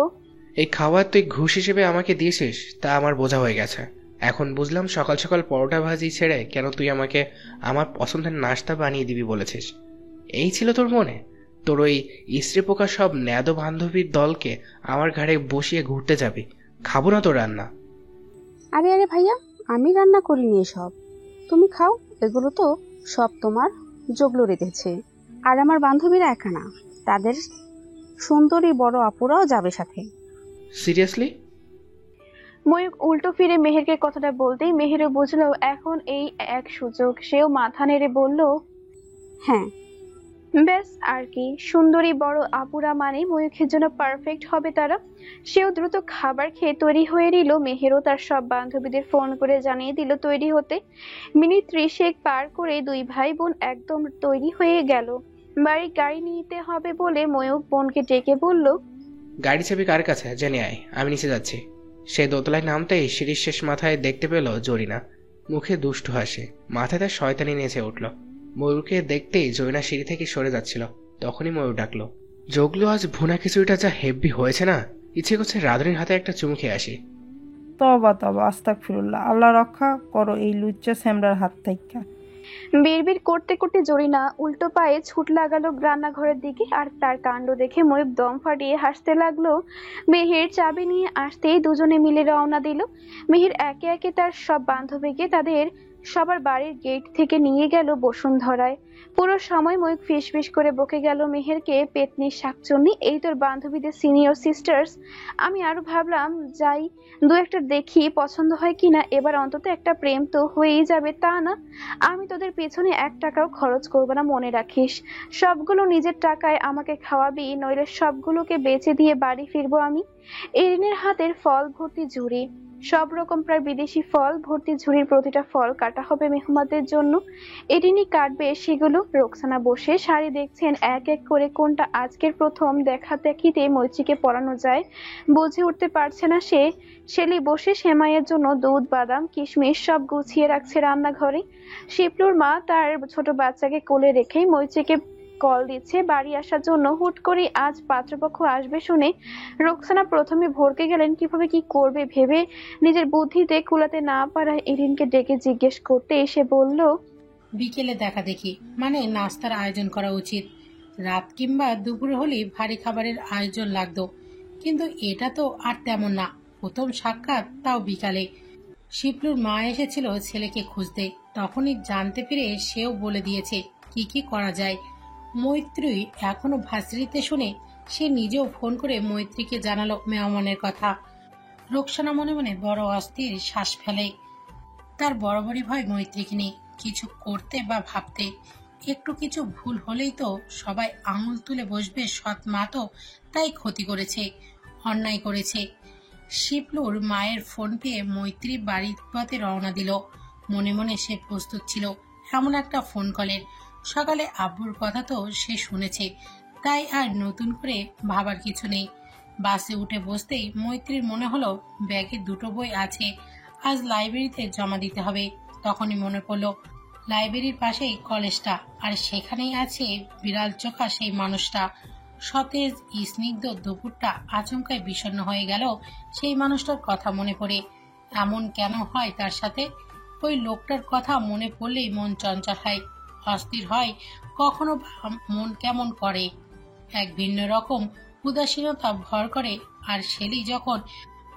এই খাবার তুই ঘুষ হিসেবে আমাকে দিয়েছিস তা আমার বোঝা হয়ে গেছে। এখন বুঝলাম সকাল সকাল পরোটা ভাজি ছেড়ে কেন তুই আমাকে আমার পছন্দের নাস্তা বানিয়ে দিবি বলেছিস। এই ছিল তোর মনে? তোর ওই ইস্ত্রি পোকা সব ন্যাদো বান্ধবীর দলকে আমার ঘাড়ে বসিয়ে ঘুরতে যাবি? খাবো না তোর রান্না। আরে আরে ভাইয়া, আমি রান্না করিনি এসব, তুমি খাও। এগুলো তো সব তোমার জগলো রেখেছে। আর আমার বান্ধবীরা একা না, তাদের সুন্দরী বড় আপুরাও যাবে সাথে। সিরিয়াসলি? ময়ূক উল্টো ফিরে মেহেরকে কথাটা বলতেই মেহেরও বুঝলো এখন এই এক সুযোগ। সেও মাথা নেড়ে বলল, হ্যাঁ। ব্যাস আর কি, সুন্দরী বড় আপুরা মানে ময়ূখের জন্য পারফেক্ট হবে তারা। সেও দ্রুত খাবার খেয়ে তৈরি হয়ে নিল। মেহেরও তার সব বান্ধবীদের ফোন করে জানিয়ে দিল তৈরি হতে। মিনিট 30 পার করে দুই ভাই বোন একদম তৈরি হয়ে গেল। বাড়ি গাড়ি নিতে হবে বলে ময়ূক বোনকে ডেকে বলল, গাড়ি চাবি কার কাছে জেনে আয়, আমি নিচে যাচ্ছি। সে দোতলায় নামতেই সিঁড়ির শেষ মাথায় দেখতে পেল জরিনা। মুখে দুষ্টু হাসি, মাথায় তার শয়তানি নেচে উঠল। ময়ূরকে দেখতেই জরিনা সিঁড়ি থেকে সরে যাচ্ছিল, তখনই ময়ূর ডাকলো, জগলু আজ ভুনা খিচুড়িটা যা হেভি হয়েছে না, ইচ্ছে করছে রাধুনির হাতে একটা চুমু খেয়ে আসি। তবা আস্তাগফিরুল্লাহ, আল্লাহ রক্ষা করো এই লুচ্চা স্যামরার হাত থেকে। বিড়বিড় করতে করতে জরিনা উল্টো পায়ে ছুট লাগালো রান্নাঘরের দিকে। আর তার কাণ্ড দেখে ময়ূক দম ফাটিয়ে হাসতে লাগলো। মেহের চাবি নিয়ে আসতেই দুজনে মিলে রওনা দিল। মেহের একে একে তার সব বান্ধবীকে তাদের সবার বাড়ির গেট থেকে নিয়ে গেল বসুন্ধরায়। পুরো সময় ময়ূক ফিসফিস করে বকে গেল মেহেরকে, পেতনির শাকচুন্নি, এই তোর বান্ধবীদের সিনিয়র সিস্টার্স। আমি আরো ভাবলাম যাই দু একটা দেখি পছন্দ হয় কিনা, এবার অন্তত একটা প্রেম তো হয়েই যাবে, তা না আমি তোদের পেছনে 1 টাকাও খরচ করবো না, মনে রাখিস। সবগুলো নিজের টাকায় আমাকে খাওয়াবি, নইলে সবগুলোকে বেচে দিয়ে বাড়ি ফিরবো আমি। এরিনের হাতের ফল ভর্তি ঝুড়ি, সব রকম প্রায় বিদেশি ফল ভর্তি ঝুড়ির প্রতিটা ফল কাটা হবে মেহমানদের জন্য। এরিনি কাটবে সেগুলো। রোকসানা বসে শাড়ি দেখছেন এক এক করে, কোনটা আজকের প্রথম দেখা দেখিতে মৈত্রীকে পরানো যায় বুঝে উঠতে পারছে না সে। শেলি বসে সেমাইয়ের জন্য দুধ, বাদাম, কিশমিশ সব গুছিয়ে রাখছে রান্নাঘরে। শিপলুর মা তার ছোট বাচ্চাকে কোলে রেখেই মৈত্রীকে কল দিচ্ছে বাড়ি আসার জন্য। হুট করে আজ পাত্রপক্ষ আসবে শুনে রোকসানা প্রথমে ভড়কে গেলেন, কিভাবে কি করবে ভেবে নিজের বুদ্ধিতে কুলাতে না পারা এরিনকে ডেকে জিজ্ঞেস করতে এসে বলল, বিকেলে দেখা দেখি, মানে নাস্তার আয়োজন করা উচিত। রাত কিংবা দুপুরে হলে ভারী খাবারের আয়োজন লাগতো, কিন্তু এটা তো আর তেমন না। প্রথম সাক্ষাৎ, তাও বিকালে। শিপলুর মা এসেছিল ছেলেকে খুঁজতে, তখনই জানতে পেরে সেও বলে দিয়েছে কি কি করা যায়। মৈত্রী এখনো ভাসরিতে শুনে সে নিজেও ফোন করে মৈত্রীকে জানালো মেহমানের কথা। রোকসানা মনে মনে বড় অস্থির শ্বাস ফেলে। তার বরাবরই ভয় মৈত্রীকে নিয়ে কিছু করতে বা ভাবতে। একটু কিছু ভুল হলেই তো সবাই আঙুল তুলে বসবে, সৎ মা তো তাই ক্ষতি করেছে, অন্যায় করেছে। শিপলুর মায়ের ফোন পেয়ে মৈত্রী বাড়ির পথে রওনা দিল। মনে মনে সে প্রস্তুত ছিল এমন একটা ফোন কলের। সকালে আব্বুর কথা তো সে শুনেছে, তাই আর নতুন করে ভাবার কিছু নেই। বাসে উঠে বসতেই মৈত্রীর মনে হলো ব্যাগে 2টো বই আছে, আজ লাইব্রেরিতে জমা দিতে হবে। তখনই মনে পড়লো লাইব্রেরির পাশেই কলেজটা, আর সেখানেই আছে বিড়াল চোখা সেই মানুষটা। সতেজ স্নিগ্ধ দুপুরটা আচমকায় বিষণ্ণ হয়ে গেল সেই মানুষটার কথা মনে পড়ে। এমন কেন হয় তার সাথে? ওই লোকটার কথা মনে পড়লেই মন চঞ্চল হয়, অস্থির হয়, কখনো মন কেমন করে, এক ভিন্ন রকম উদাসীনতা ভর করে। আর শেলি যখন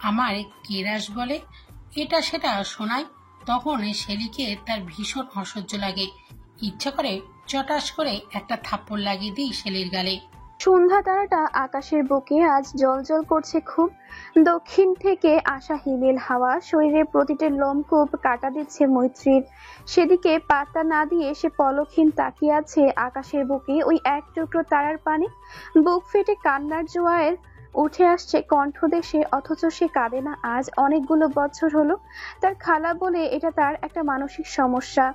আমার কেরাস বলে, এটা সেটা শোনায়, তখন শেলিকে তার ভীষণ অসহ্য লাগে। ইচ্ছা করে চটাস করে একটা থাপ্পড় লাগিয়ে দিই শেলির গালে। সন্ধ্যা তারাটা আকাশের বুকে আজ জ্বলজ্বল করছে খুব। দক্ষিণ থেকে আসা হিমেল হাওয়া শরীরের প্রতিটা লোমকূপ কাটা দিচ্ছে মৈত্রীর। সেদিকে পাত্তা না দিয়ে সে পলকহীন তাকিয়ে আছে আকাশের বুকে ওই এক টুকরো তারার পানে। বুক ফেটে কান্নার জোয়ার উঠে আসছে কণ্ঠদেশে, অথচ সে কাঁদে না আজ অনেকগুলো বছর হলো। তার খালা বলে এটা তার একটা মানসিক সমস্যা।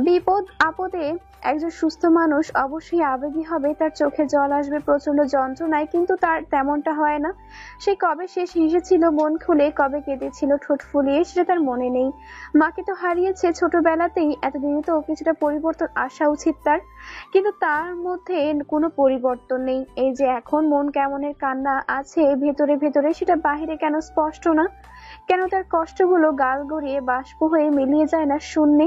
বিপদ আপদে একজন সুস্থ মানুষ অবশ্যই আবেগী হবে, তার চোখে জল আসবে প্রচন্ড যন্ত্রণায়, কিন্তু তার তেমনটা হয় না। সে কবে শেষ হেসেছিল মন খুলে, কবে কেঁদেছিল ঠোঁট ফুলিয়ে, সেটা তার মনে নেই। মাকে তো হারিয়েছে ছোটবেলাতেই, এতদিনে তো কিছুটা পরিবর্তন আসা উচিত তার, কিন্তু তার মধ্যে কোনো পরিবর্তন নেই। এই যে এখন মন কেমনের কান্না আছে ভেতরে ভেতরে, সেটা বাহিরে কেন স্পষ্ট না? কেন তার কষ্টগুলো গাল গড়িয়ে বাষ্প হয়ে মিলিয়ে যায় না শূন্যে?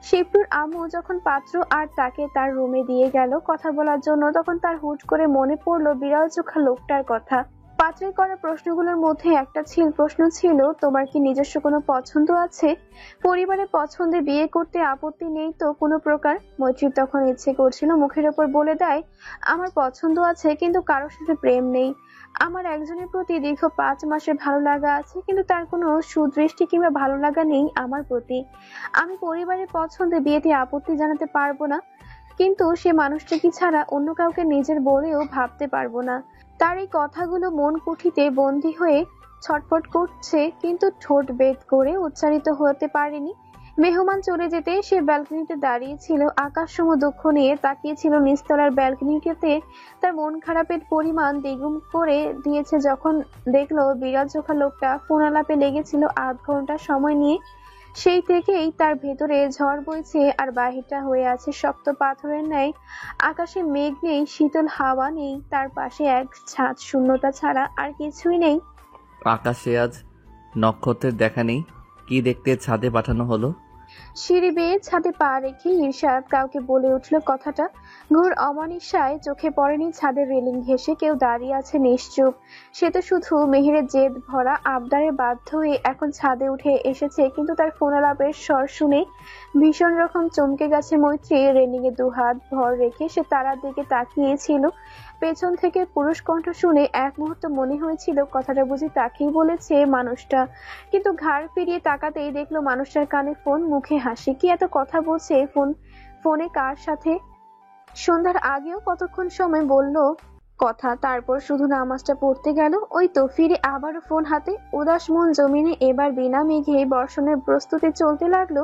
শিবলুর আম্মু যখন পাত্র আর তাকে তার রুমে দিয়ে গেল কথা বলার জন্য, তখন তার হুট করে মনে পড়লো বিড়াল চোখা লোকটার কথা। পাত্রের করা প্রশ্নগুলোর মধ্যে একটা প্রশ্ন ছিল, তোমার কি নিজস্ব কোনো পছন্দ আছে? পরিবারের পছন্দে বিয়ে করতে আপত্তি নেই তো কোনো প্রকার? মৈত্রীর তখন ইচ্ছে করছিল মুখের ওপর বলে দেয়, আমার পছন্দ আছে কিন্তু কারোর সাথে প্রেম নেই। আমার একজনের প্রতি দীর্ঘ 5 মাসের ভালো লাগা আছে, কিন্তু তার কোনো সুদৃষ্টি কিংবা ভালো লাগা নেই আমার প্রতি। আমি পরিবারের পছন্দে বিয়েতে আপত্তি জানাতে পারবো না, কিন্তু সে মানুষটাকে ছাড়া অন্য কাউকে নিজের বলেও ভাবতে পারবো না। তার এই কথাগুলো মন কুঠিতে বন্দী হয়ে ছটফট করছে, কিন্তু ঠোঁট বেদ করে উচ্চারিত হতে পারেনি। মেহমান চলে যেতে সে ব্যালকনিতে দাঁড়িয়েছিল, আকাশসম দুঃখ নিয়ে তাকিয়েছিল নিচতলার ব্যালকনিতে। তার মন খারাপের পরিমাণ দ্বিগুণ করে দিয়েছে যখন দেখলো বিড়াল চোখা লোকটা ফোন আলাপে লেগেছিল 8 ঘন্টা সময় নিয়ে। সেই থেকেই তার ভেতরে ঝড় বইছে, আর বাহিরটা হয়ে আছে শক্ত পাথরের ন্যায়। আকাশে মেঘ নেই, শীতল হাওয়া নেই, তার পাশে এক ছাদ শূন্যতা ছাড়া আর কিছুই নেই। আকাশে আজ নক্ষত্রের দেখা নেই, কি দেখতে ছাদে পাঠানো হলো? সিঁড়ি বেয়ে ছাদে পা রেখে ইরশাদ কাউকে বলে উঠল কথাটা। ঘোর অমানিসায় চোখে পড়েনি ছাদের রেলিং ঘেঁষে কেউ দাঁড়িয়ে আছে নিশ্চুপ। সে তো শুধু মেহেরের জেদ ভরা আবদারে বাধ্য হয়ে এখন ছাদে উঠে এসেছে, কিন্তু তার ফোনালাপের স্বর শুনে ভীষণ রকম চমকে গেছে মৈত্রী। রেলিং এ দুহাত ভর রেখে সে তারার দিকে তাকিয়েছিল। পেছন থেকে পুরুষ কণ্ঠ শুনে এক মুহূর্ত মনে হয়েছিল কথাটা বুঝি তাকেই বলেছে মানুষটা, কিন্তু ঘাড় ফিরিয়ে তাকাতেই দেখলো মানুষটার কানে ফোন, মুখে হাসি। কি এত কথা বলছে ফোনে কার সাথে? সন্ধ্যার আগেও কতক্ষণ সময় বললো কথা, তারপর শুধু নামাজটা পড়তে গেল। ওই তো ফিরে আবারও ফোন হাতে। উদাস মন জমিনে এবার বিনা মেঘে বর্ষণের প্রস্তুতি চলতে লাগলো।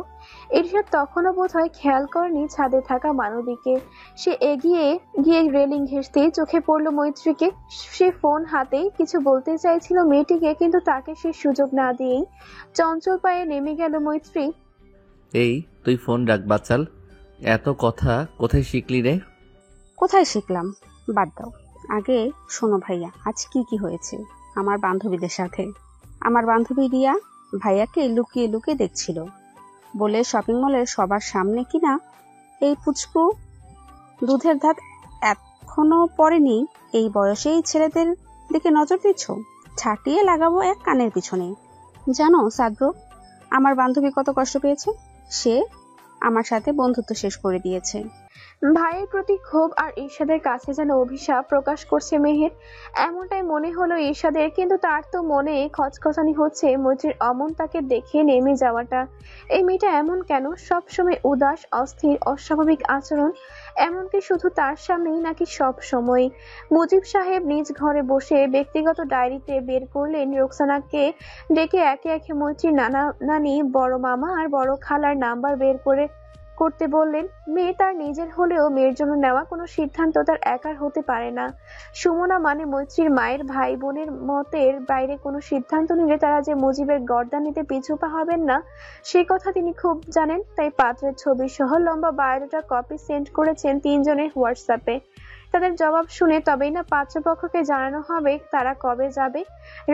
ইরশাদ তখনও বোধহয় খেয়াল করেনি ছাদে থাকা মানবীকে। সে এগিয়ে গিয়ে রেলিং ঘেঁষতেই চোখে পড়লো মৈত্রীকে। সে ফোন হাতেই কিছু বলতে চাইছিল মেয়েটিকে, কিন্তু তাকে সে সুযোগ না দিয়েই চঞ্চল পায়ে নেমে গেল মৈত্রী। এই তুই ফোন রাখ বাচাল, এত কথা কোথায় শিখলি রে? কোথায় শিখলাম বাদ দাও, আগে শোনো ভাইয়া আজ কি কি হয়েছে আমার বান্ধবীদের সাথে। আমার বান্ধবী রিয়া ভাইয়াকে লুকিয়ে লুকিয়ে দেখছিল বলে শপিং মলের সবার সামনে কিনা এই পুচকু দুধের দাঁত এখনো পড়েনি, এই বয়সেই ছেলেদের দিকে নজর দিচ্ছ, ছাটিয়ে লাগাবো এক কানের পিছনে। জানো সাদব্র, আমার বান্ধবী কত কষ্ট পেয়েছে, সে আমার সাথে বন্ধুত্ব শেষ করে দিয়েছে। ভাইয়ের প্রতি ক্ষোভ আর ঈর্ষাদের কাছে যেন অভিশাপ প্রকাশ করছে মেহের, এমনটাই মনে হলো ঈর্ষাদের। কিন্তু তার তো মনে খচখচানি হচ্ছে মৈত্রীর অমন তাকে দেখে নেমে যাওয়াটা। এই মেয়েটা এমন কেন, সবসময় উদাস, অস্থির, অস্বাভাবিক আচরণ, এমনকি শুধু তার সামনেই নাকি সব সময়? মুজিব সাহেব নিজ ঘরে বসে ব্যক্তিগত ডায়েরিতে বের করলেন রোকসানাকে ডেকে একে একে মৈত্রীর নানা নানি, বড় মামা আর বড় খালার নাম্বার বের করতে বললেন। মেয়ে তার নিজের হলেও মেয়ের জন্য নেওয়া কোনো সিদ্ধান্ত তার একার হতে পারে না। সুমনা মানে মৈত্রীর মায়ের ভাই বোনের মতের বাইরে কোনো সিদ্ধান্ত নিলে তারা যে মুজিবের গর্দানিতে পিছু পা হবেন না সে কথা তিনি খুব জানেন। তাই পাত্রের ছবি সহ লম্বা বায়োডাটা কপি সেন্ড করেছেন তিনজনের হোয়াটসঅ্যাপে। তাদের জবাব শুনে তবেই না পাত্রপক্ষকে জানানো হবে তারা কবে যাবে।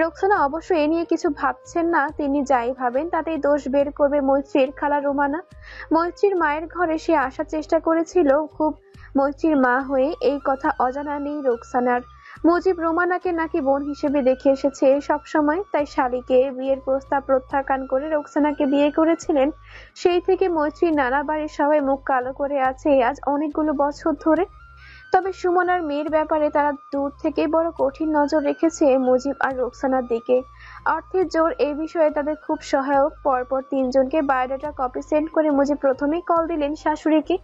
রোকসানা অবশ্য এ নিয়ে কিছু ভাবছেন না, তিনি যাই ভাবেন তাতেই দোষ বের করবে মৈত্রীর খালা রোমানা। মৈত্রীর মায়ের ঘরে সে আসার চেষ্টা করেছিল খুব, মৈত্রীর মা হয়ে এই কথা অজানা নেই রোকসানার। মুজিব রোমানাকে নাকি বোন হিসেবে দেখে এসেছে সব সময়, তাই শালীকে বিয়ের প্রস্তাব প্রত্যাখ্যান করে রোকসানাকে বিয়ে করেছিলেন। সেই থেকে মৈত্রীর নানা বাড়ির সবাই মুখ কালো করে আছে আজ অনেকগুলো বছর ধরে। তবে সুমনার মেয়ের ব্যাপারে তারা দূর থেকে বড় কঠিন নজর রেখেছে মুজিব আর রোকসানার দিকে। অর্থের জোর এই বিষয়ে তাদের খুব সহায়ক। পরপর তিনজনকে বায়োডাটা কপি সেন্ড করে মুজিব প্রথমেই কল দিলেন শাশুড়িকে।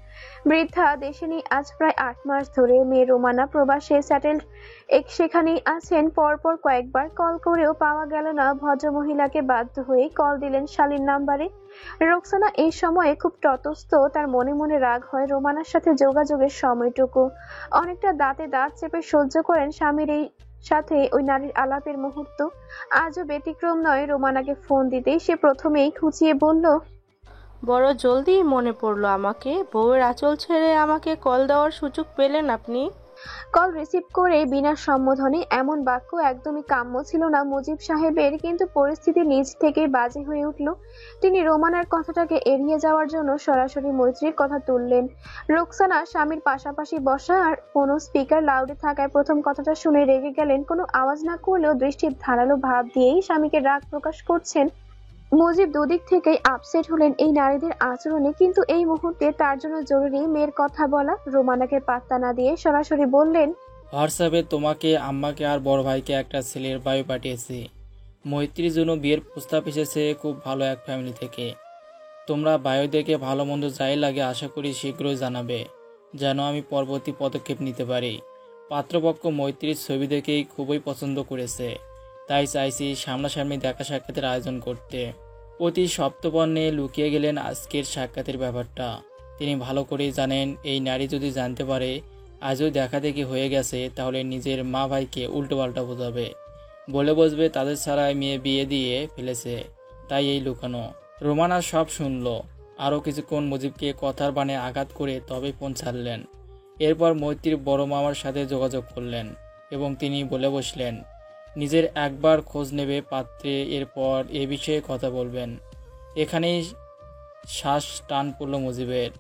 বৃদ্ধা দেশে নেই আজ প্রায় 8 মাস ধরে, মেয়ে রোমানা প্রবাসে সেটেলড, সেখানেই আছেন। পরপর কয়েকবার কল করেও পাওয়া গেল না ভদ্রমহিলাকে, বাধ্য হয়ে কল দিলেন শালীর নাম্বারে। রোকসানা এই সময়ে খুব তটস্থ, তার মনে মনে রাগ হয় রোমানার সাথে যোগাযোগের সময়টুকু। অনেকটা দাঁতে দাঁত চেপে সহ্য করেন স্বামীর এই সাথে ওই নারীর আলাপের মুহূর্ত। আজও ব্যতিক্রম নয়। রোমানাকে ফোন দিতেই সে প্রথমেই খুঁচিয়ে বলল, বড় জলদি মনে পড়লো আমাকে, বউয়ের আঁচল ছেড়ে আমাকে কল দেওয়ার সুযোগ পেলেন আপনি? কল রিসিভ করে বিনা সম্বোধনে এমন বাক্য একদমই কাম্য ছিল না মুজিব সাহেবের, কিন্তু পরিস্থিতি নিজ থেকেই বাজে হয়ে উঠল। তিনি রোমানার কথাটাকে এড়িয়ে যাওয়ার জন্য সরাসরি মৈত্রীর কথা তুললেন। রোকসানা স্বামীর পাশাপাশি বসা আর কোনো স্পিকার লাউডে থাকায় প্রথম কথাটা শুনে রেগে গেলেন। কোনো আওয়াজ না করলেও দৃষ্টির ধারালো ভাব দিয়েই স্বামীকে রাগ প্রকাশ করছেন। মুজিব দুদিক থেকেই আপসেট হলেন এই নারীদের আচরণে, কিন্তু এই মুহূর্তে তার জন্য জরুরি মেয়ের কথা বলা। রোমানাকে পাত্তা না দিয়ে সরাসরি বললেন, হোয়াটসঅ্যাপে তোমাকে, আম্মাকে আর বড় ভাইকে একটা ছেলের বায়ু পাঠিয়েছি। মৈত্রীর জন্য বিয়ের প্রস্তাব এসেছে খুব ভালো এক ফ্যামিলি থেকে। তোমরা বায়ু দেখে ভালো মন্দ যাই লাগে আশা করি শীঘ্রই জানাবে, যেন আমি পরবর্তী পদক্ষেপ নিতে পারি। পাত্রপক্ষ মৈত্রীর ছবি দেখেই খুবই পছন্দ করেছে, তাই চাইছি সামনাসামনি দেখা সাক্ষাতের আয়োজন করতে। অতি সপ্তপর্ণে লুকিয়ে গেলেন আজকের সাক্ষাতের ব্যাপারটা। তিনি ভালো করেই জানেন এই নারী যদি জানতে পারে আজও দেখা দেখি হয়ে গেছে তাহলে নিজের মা ভাইকে উল্টোপাল্টা বোঝাবে, বলে বসবে তাদের ছাড়াই মেয়ে বিয়ে দিয়ে ফেলেছে, তাই এই লুকানো। রোমানা সব শুনল। আরও কিছুক্ষণ মুজিবকে কথার বানে আঘাত করে তবে ফোন ছাড়লেন। এরপর মৈত্রীর বড় মামার সাথে যোগাযোগ করলেন এবং তিনি বলে বসলেন নিজের একবার খোঁজ নেবে পাত্রে, এরপর এ বিষয়ে কথা বলবেন। এখানেই শ্বাস টান পড়ল মুজিবের।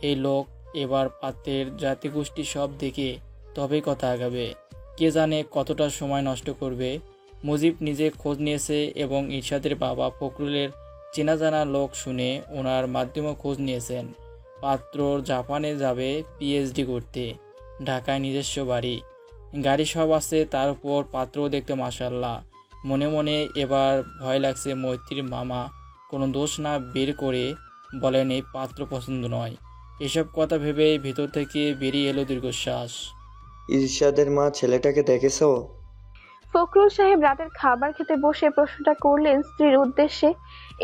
এই লোক এবার পাত্রের জাতিগোষ্ঠী সব দেখে তবেই কথা আগাবে। কে জানে কতটা সময় নষ্ট করবে। মুজিব নিজে খোঁজ নিয়েছে এবং ইরশাদের বাবা ফখরুলের চেনা জানা লোক শুনে ওনার মাধ্যমে খোঁজ নিয়েছেন। পাত্রর জাপানে যাবে পিএইচডি করতে, ঢাকায় নিজস্ব বাড়ি গাড়ি সব আছে, তার উপর পাত্রও দেখতে মাশাআল্লাহ। মনে মনে এবার ভয় লাগছে মৈত্রীর মামা কোনো দোষ না বের করে বলেন এই পাত্র পছন্দ নয়। এসব কথা ভেবে ভিতর থেকে বেরিয়ে এলো দীর্ঘশ্বাস। ইরশাদের মা ছেলেটাকে দেখেছো? ফখরুল সাহেব রাতের খাবার খেতে বসে প্রশ্নটা করলেন স্ত্রীর উদ্দেশ্যে।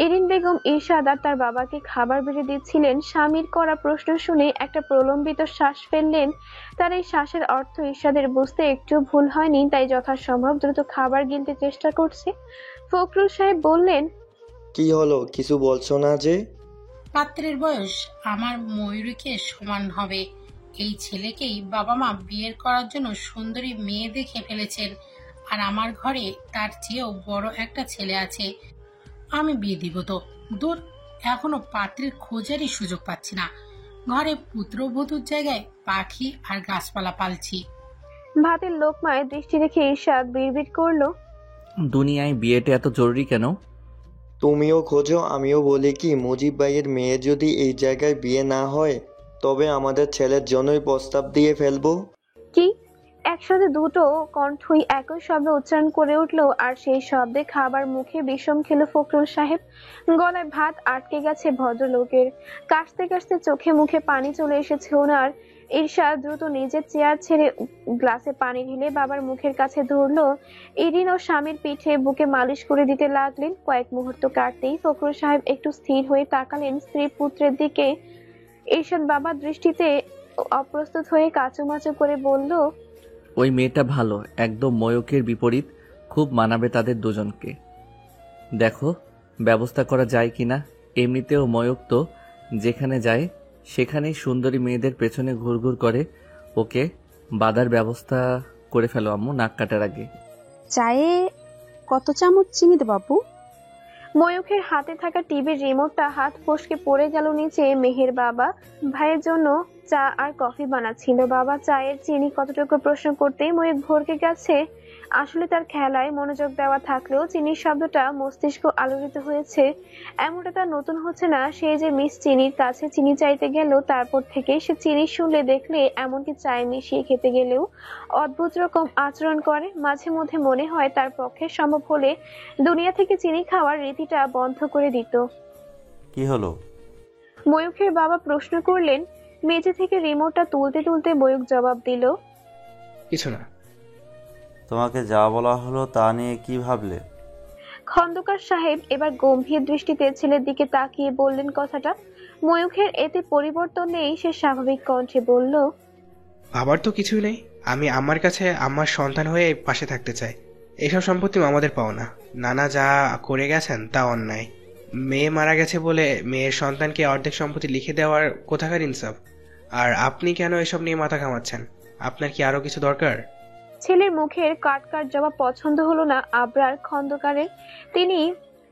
ইরিন বেগম ইরশাদ আর তার বাবাকে খাবার বেড়ে দিচ্ছিলেন। স্বামীর করা প্রশ্ন শুনে একটা প্রলম্বিত শ্বাস ফেললেন। তার এই শ্বাসের অর্থ ইরশাদের বুঝতে একটু ভুল হয়নি, তাই যথাসম্ভব দ্রুত খাবার গিলতে চেষ্টা করছে। ফখরুল সাহেব বললেন, কি হলো, কিছু বলছো না যে? পাত্রের বয়স আমার ময়ূরীকে সমান হবে। এই ছেলেকেই বাবা মা বিয়ের করার জন্য সুন্দরী মেয়ে দেখে ফেলেছেন, আর আমার ঘরে তার চেয়েও বড় একটা ছেলে আছে। আমি বিয়ে দিব তো দূর, এখনো পাত্রের খোঁজেরই সুযোগ পাচ্ছি না। ঘরে পুত্রবধূর জায়গায় পাখি আর গাছপালা পালছি। ভাতের লোকমায় দৃষ্টি রেখে ইরশাদ বিড়বিড় করলো, দুনিয়ায় বিয়েটা এত জরুরি কেন? তুমিও খোঁজো, আমিও বলি কি, মুজিব ভাইয়ের মেয়ে যদি এই জায়গায় বিয়ে না হয় তবে আমাদের ছেলের জন্যই প্রস্তাব দিয়ে ফেলবো। কি? একসাথে দুটো কণ্ঠই একই শব্দ উচ্চারণ করে উঠলো, আর সেই শব্দে খাবার মুখে বিষম খেলো ফখরুল সাহেব। গলায় ভাত আটকে গেছে ভদ্রলোকের। কাশতে কাশতে চোখে মুখে পানি চলে এসেছে ওনার। ইরশাদ দ্রুত নিজের চেয়ার ছেড়ে গ্লাসে পানি ঢেলে বাবার মুখের কাছে ধরলো। ইরিন ও স্বামীর পিঠে বুকে মালিশ করে দিতে লাগলেন। কয়েক মুহূর্ত কাটতেই ফখরুল সাহেব একটু স্থির হয়ে তাকালেন স্ত্রী পুত্রের দিকে। ইরশাদ বাবার দৃষ্টিতে অপ্রস্তুত হয়ে কাচুমাচু করে বলল, ওই মেয়েটা ভালো, একদম ময়ূকের বিপরীত, খুব মানাবে তাদের দুজনকে। দেখো ব্যবস্থা করা যায় কিনা। এমনিতেও ময়ূক তো যেখানে যায় সেখানেই সুন্দরী মেয়েদের পেছনে ঘুরঘুর করে। ওকে বাঁধার ব্যবস্থা করে ফেলো আম্মু, নাক কাটার আগে। চায়ে কত চামচ চিনি দেব বাবু? ময়ূখের হাতে থাকা টিভির রিমোটটা হাত ফসকে পড়ে গেল নিচে। মেহের বাবা ভাইয়ের জন্য চা আর কফি বানাচ্ছিল। বাবা চায়ের চিনি কতটুকু প্রশ্ন করতেই ময়ূখ ভরকে গেছে। আসলে তার খেলায় মনোযোগ দেওয়া থাকলেও চিনির শব্দটা মস্তিষ্ক আলোড়িত হয়েছে। এমনটা তার নতুন হচ্ছে না। সে যে মিস চিনির কাছে চিনি চাইতে গেল, তারপর থেকে সে চিনি শুনলে দেখলে এমনকি চায়ে মিশিয়ে খেতে গেলেও অদ্ভুত রকম আচরণ করে। মাঝে মধ্যে মনে হয় তার পক্ষে সম্ভব হলে দুনিয়া থেকে চিনি খাওয়ার রীতিটা বন্ধ করে দিত। কি হলো? ময়ূখের বাবা প্রশ্ন করলেন। মেঝে থেকে রিমোটটা তুলতে তুলতে ময়ূখ জবাব দিল, কিছু না। তোমাকে যা বলা হলো তা নিয়ে কি ভাবলে? খন্দকার সাহেব এবার গম্ভীর দৃষ্টিতে ছেলের দিকে তাকিয়ে বললেন কথাটা। ময়ূখের এতে পরিবর্তন নেই। সে স্বাভাবিক কণ্ঠে বলল, ভাবার তো কিছুই নেই। আমি আমার কাছে আমার সন্তান হয়ে পাশে থাকতে চাই। এসব সম্পত্তি আমাদের পাও না। নানা যা করে গেছেন তা অন্যায়। মেয়ে মারা গেছে বলে মেয়ের সন্তানকে অর্ধেক সম্পত্তি লিখে দেওয়ার কোথাকার ইনসাফ? আর আপনি কেন এসব নিয়ে মাথা ঘামাচ্ছেন? আপনার কি আরো কিছু দরকার? ছেলের মুখের কাটকাট জবাব পছন্দ হলো না আবরার খন্দকারের। তিনি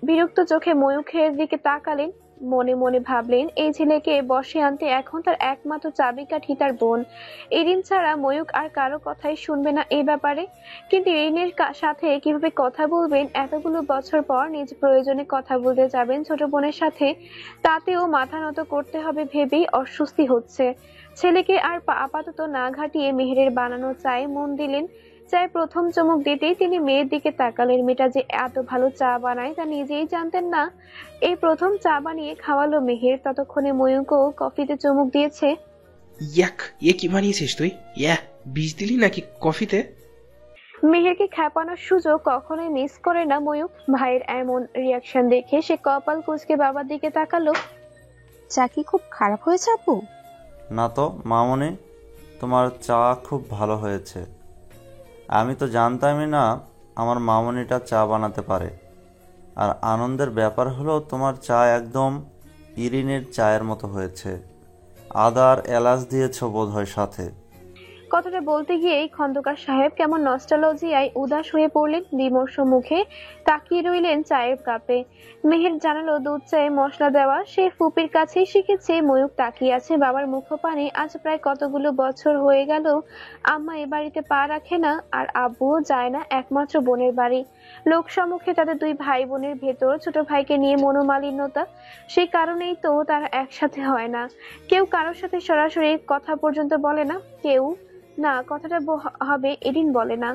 বিরক্ত চোখে ময়ূখের দিকে তাকালেন। মনে মনে ভাবলেন, এই ছেলেকে বশে আনতে এখন তার একমাত্র চাবিকাঠি তার বোন ইরিন ছাড়া ময়ূখ আর কারো কথাই শুনবে না এই ব্যাপারে। কিন্তু ইরিনের সাথে কিভাবে কথা বলবেন? এতগুলো বছর পর নিজ প্রয়োজনে কথা বলতে যাবেন ছোট বোনের সাথে, তাতেও মাথা নত করতে হবে ভেবেই অস্বস্তি হচ্ছে। ছেলেকে আর আপাতত না ঘাটিয়ে মেহেরের বানানো চায়ে মন দিলেন। চায়ে প্রথম চমক দিতেই তিনি মেয়ের দিকে তাকালেন। মেয়েটা যে এত ভালো চা বানায় তা নিজেই জানতেন না। এই প্রথম চা বানিয়ে খাওয়ালো মেহের। ততক্ষণে ময়ূকও কফিতে চমক দিয়েছে। ইয়াক, কি বানিয়েছিস তুই? বিষ দিলি নাকি কফিতে? মেহেরকে খেপানোর সুযোগ কখনোই মিস করে না ময়ূক। ভাইয়ের এমন রিয়াকশন দেখে সে কপাল কুঁচকে বাবার দিকে তাকালো। চা কি খুব খারাপ হয়েছে আপু? না তো মামনি, তোমার চা খুব ভালো হয়েছে। আমি তো জানতামই না আমার মামনিটা চা বানাতে পারে। আর আনন্দের ব্যাপার হলো তোমার চা একদম ইরিনের চায়ের মতো হয়েছে। আদা আর এলাচ দিয়েছ বোধহয় সাথে। কথাটা বলতে গিয়েই খন্দকার সাহেব কেমন নস্টালজিয়ায় উদাস হয়ে পড়লেন। বিমর্ষ মুখে তাকিয়ে রইলেন চায়ের কাপে। মেহের জানালো দুধ চায়ে মশলা দেওয়া সে ফুপির কাছেই শিখেছে। ময়ূক তাকিয়ে আছে বাবার মুখপানে। আজ প্রায় কতগুলো বছর হয়ে গেল আম্মা এ বাড়িতে পা রাখে না, আর আব্বুও যায় না একমাত্র বোনের বাড়ি। লোক সম্মুখে তাদের দুই ভাই বোনের ভেতর ছোট ভাইকে নিয়ে মনোমালিন্যতা, সেই কারণেই তো তারা একসাথে হয় না। কেউ কারোর সাথে সরাসরি কথা পর্যন্ত বলে না, কেউ না কথাটা হবে এদিন বলে না।